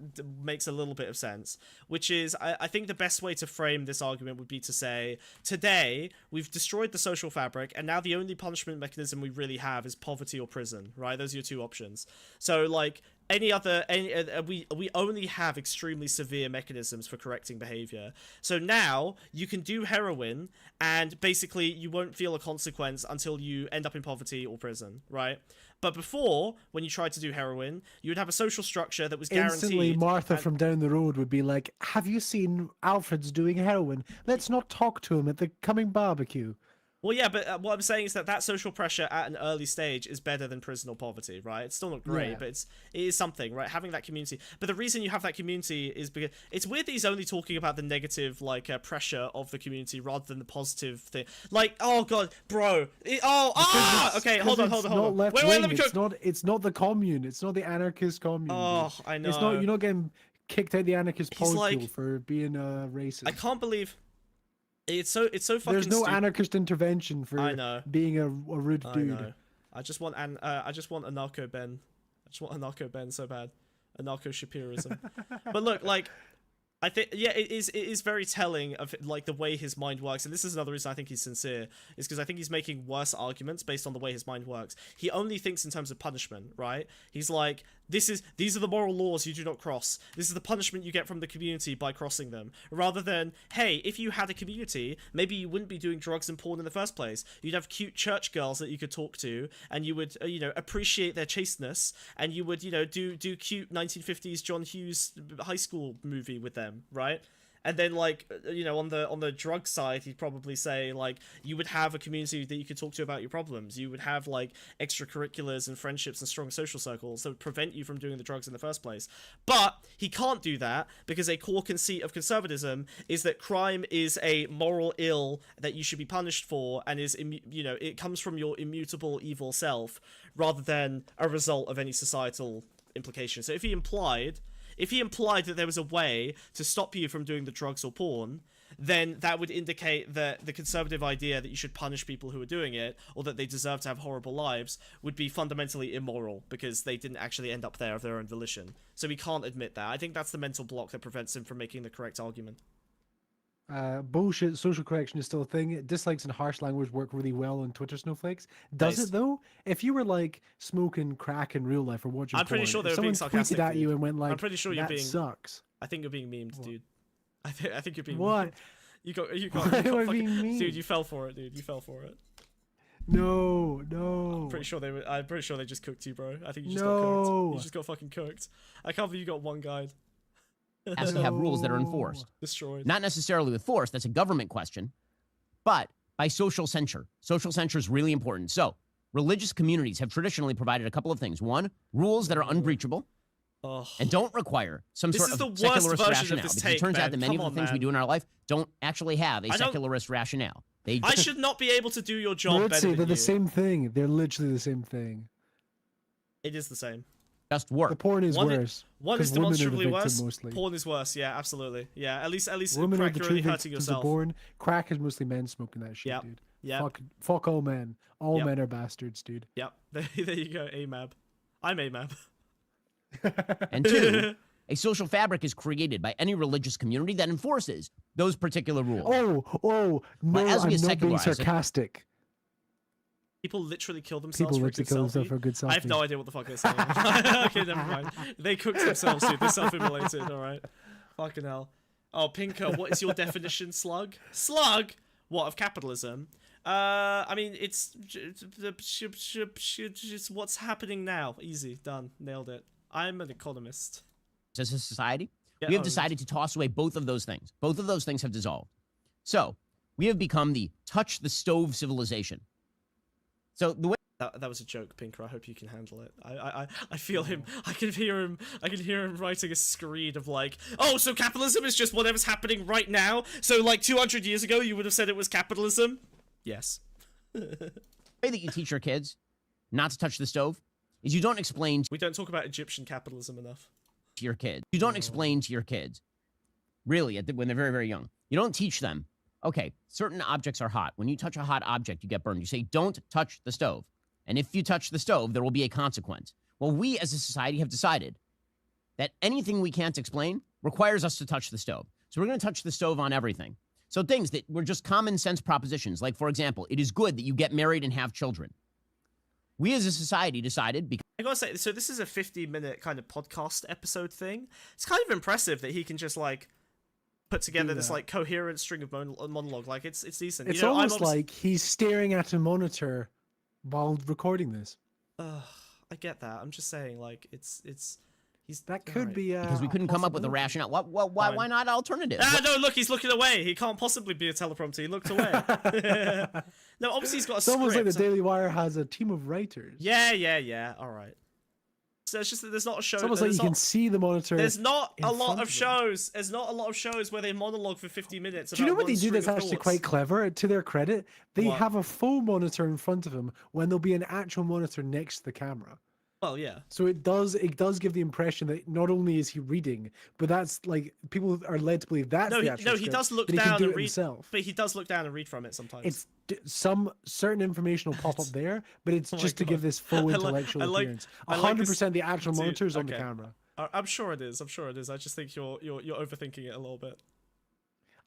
makes a little bit of sense, which is I think the best way to frame this argument would be to say, today we've destroyed the social fabric, and now the only punishment mechanism we really have is poverty or prison. Right? Those are your two options. So like. We only have extremely severe mechanisms for correcting behavior. So now you can do heroin and basically you won't feel a consequence until you end up in poverty or prison, right? But before, when you tried to do heroin, you would have a social structure that was guaranteed. Instantly, Martha from down the road would be like, "Have you seen Alfred's doing heroin? Let's not talk to him at the coming barbecue." Well, yeah, but what I'm saying is that social pressure at an early stage is better than prison or poverty, right? It's still not great, but it is something, right? Having that community. But the reason you have that community is because it's weird that he's only talking about the negative, like, pressure of the community rather than the positive thing. Like, oh god, bro. Okay, hold on. Wait, let me cook. It's not the commune. It's not the anarchist commune. Oh, I know. It's not. You're not getting kicked out the anarchist polycule like, for being a racist. I can't believe. It's so fucking. There's no anarchist intervention for being a rude dude. I know. I just want anarcho Ben. I just want anarcho Ben so bad. Anarcho Shapiroism. But look, like, I think it is very telling of like the way his mind works, and this is another reason I think he's sincere, is because I think he's making worse arguments based on the way his mind works. He only thinks in terms of punishment, right? He's like, these are the moral laws you do not cross. This is the punishment you get from the community by crossing them. Rather than, hey, if you had a community, maybe you wouldn't be doing drugs and porn in the first place. You'd have cute church girls that you could talk to, and you would, appreciate their chasteness, and you would, do cute 1950s John Hughes high school movie with them, right? And then, like, on the drug side, he'd probably say, like, you would have a community that you could talk to about your problems. You would have, like, extracurriculars and friendships and strong social circles that would prevent you from doing the drugs in the first place. But he can't do that because a core conceit of conservatism is that crime is a moral ill that you should be punished for, and is, it comes from your immutable evil self rather than a result of any societal implication. So if he implied that there was a way to stop you from doing the drugs or porn, then that would indicate that the conservative idea that you should punish people who are doing it, or that they deserve to have horrible lives, would be fundamentally immoral because they didn't actually end up there of their own volition. So he can't admit that. I think that's the mental block that prevents him from making the correct argument. Bullshit. Social correction is still a thing. Dislikes and harsh language work really well on Twitter snowflakes. Does it though? If you were like smoking crack in real life or watching, I'm pretty porn, sure they were someone being sarcastic. tweeted at you and went like, I'm pretty sure you're being. Sucks. I think you're being memed, dude. I think you're being. What? Memed. You got Why am I being fucking, memed? dude. You fell for it, dude. You fell for it. No. I'm pretty sure they just cooked you, bro. I think you just got cooked. You just got fucking cooked. I can't believe you got one guide. Has to have rules that are enforced. Destroyed. Not necessarily with force, that's a government question, but by social censure. Social censure is really important. So, religious communities have traditionally provided a couple of things. One, rules that are unbreachable and don't require some sort of secularist rationale. Because it turns out that many of the things we do in our life don't actually have a secularist rationale. I should not be able to do your job better than they're you. the same thing. They're literally the same thing. It is the same. Just work. The porn is worse. One is demonstrably worse. Mostly. Porn is worse. Yeah, absolutely. Yeah, at least women crack, are the you're only true hurting victims yourself. of porn. Crack is mostly men smoking that shit, dude. Yeah. Fuck all men. All men are bastards, dude. Yep. There you go. AMAB. I'm AMAB. And two, a social fabric is created by any religious community that enforces those particular rules. No, as we I'm not being secularize it, sarcastic. People literally kill themselves for a good selfie. I have no idea what the fuck they're saying. Okay, never mind. They cooked themselves, dude. They're self-immolated, alright? Fucking hell. Oh, Pinker, what is your definition, slug? Slug? What, of capitalism? I mean, it's what's happening now. Easy, done, nailed it. I'm an economist. As a society, we have decided to toss away both of those things. Both of those things have dissolved. So, we have become the touch the stove civilization. So the way that was a joke, Pinker. I hope you can handle it. I feel him. I can hear him writing a screed of like, oh, so capitalism is just whatever's happening right now. So like 200 years ago, you would have said it was capitalism. Yes. The way that you teach your kids not to touch the stove is you don't explain. We don't talk about Egyptian capitalism enough. to your kids. You don't explain to your kids, really, when they're very, very young. You don't teach them, okay, certain objects are hot. When you touch a hot object, you get burned. You say, don't touch the stove. And if you touch the stove, there will be a consequence. Well, we as a society have decided that anything we can't explain requires us to touch the stove. So we're going to touch the stove on everything. So things that were just common sense propositions, like, for example, it is good that you get married and have children. We as a society decided because... I gotta say, so this is a 50-minute kind of podcast episode thing. It's kind of impressive that he can just, like, put together this, like, coherent string of monologue. Like, it's decent. It's almost like he's staring at a monitor while recording this. I get that. I'm just saying, like, that could be because we couldn't come up with a rationale. Why not alternative? No, look, he's looking away. He can't possibly be a teleprompter. He looked away. No, obviously he's got a script. It's almost like the Daily Wire has a team of writers. Yeah. All right. So it's just that there's not a show. It's almost like you can see the monitor. There's not a lot of shows. There's not a lot of shows where they monologue for 50 minutes. Do you know what they do that's actually quite clever? To their credit, they have a full monitor in front of them when there'll be an actual monitor next to the camera. Well, yeah. So it does give the impression that not only is he reading, but that's like people are led to believe that's the actual he does look down and read himself. But he does look down and read from it sometimes. It's some certain information will pop up there, but it's just to give this full intellectual appearance. 100% the actual monitor is on the camera. I'm sure it is. I just think you're overthinking it a little bit.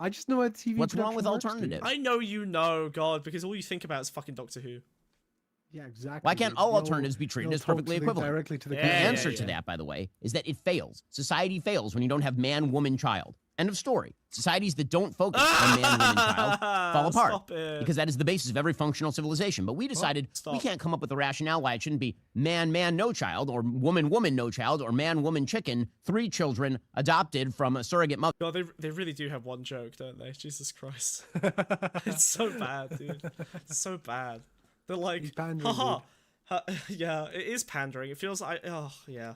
I just know how TV. What's wrong with alternative? I know you know, God, because all you think about is fucking Doctor Who. Yeah, exactly. Why can't all alternatives be treated as perfectly equivalent? Directly to the the answer to that, by the way, is that it fails. Society fails when you don't have man, woman, child. End of story. Societies that don't focus on man, woman, child fall apart because that is the basis of every functional civilization. But we decided we can't come up with a rationale why it shouldn't be man, man, no child, or woman, woman, no child, or man, woman, chicken, 3 children adopted from a surrogate mother. God, they really do have one joke, don't they? Jesus Christ. It's so bad, dude. It's so bad. They're like, haha. Yeah, it is pandering. It feels like, oh, yeah.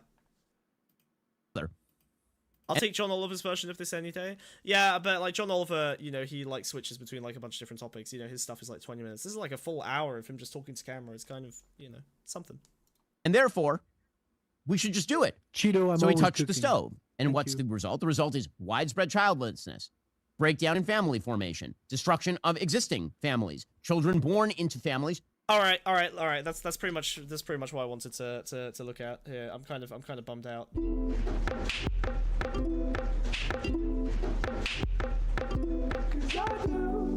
I'll take John Oliver's version of this any day. Yeah, but like John Oliver, you know, he like switches between like a bunch of different topics. You know, his stuff is like 20 minutes. This is like a full hour of him just talking to camera. It's kind of, you know, something. And therefore, we should just do it. Cheeto, so we touched the stove. And what's the result? The result is widespread childlessness, breakdown in family formation, destruction of existing families, children born into families. All right. That's pretty much what I wanted to look at here. I'm kind of bummed out. 'Cause I do.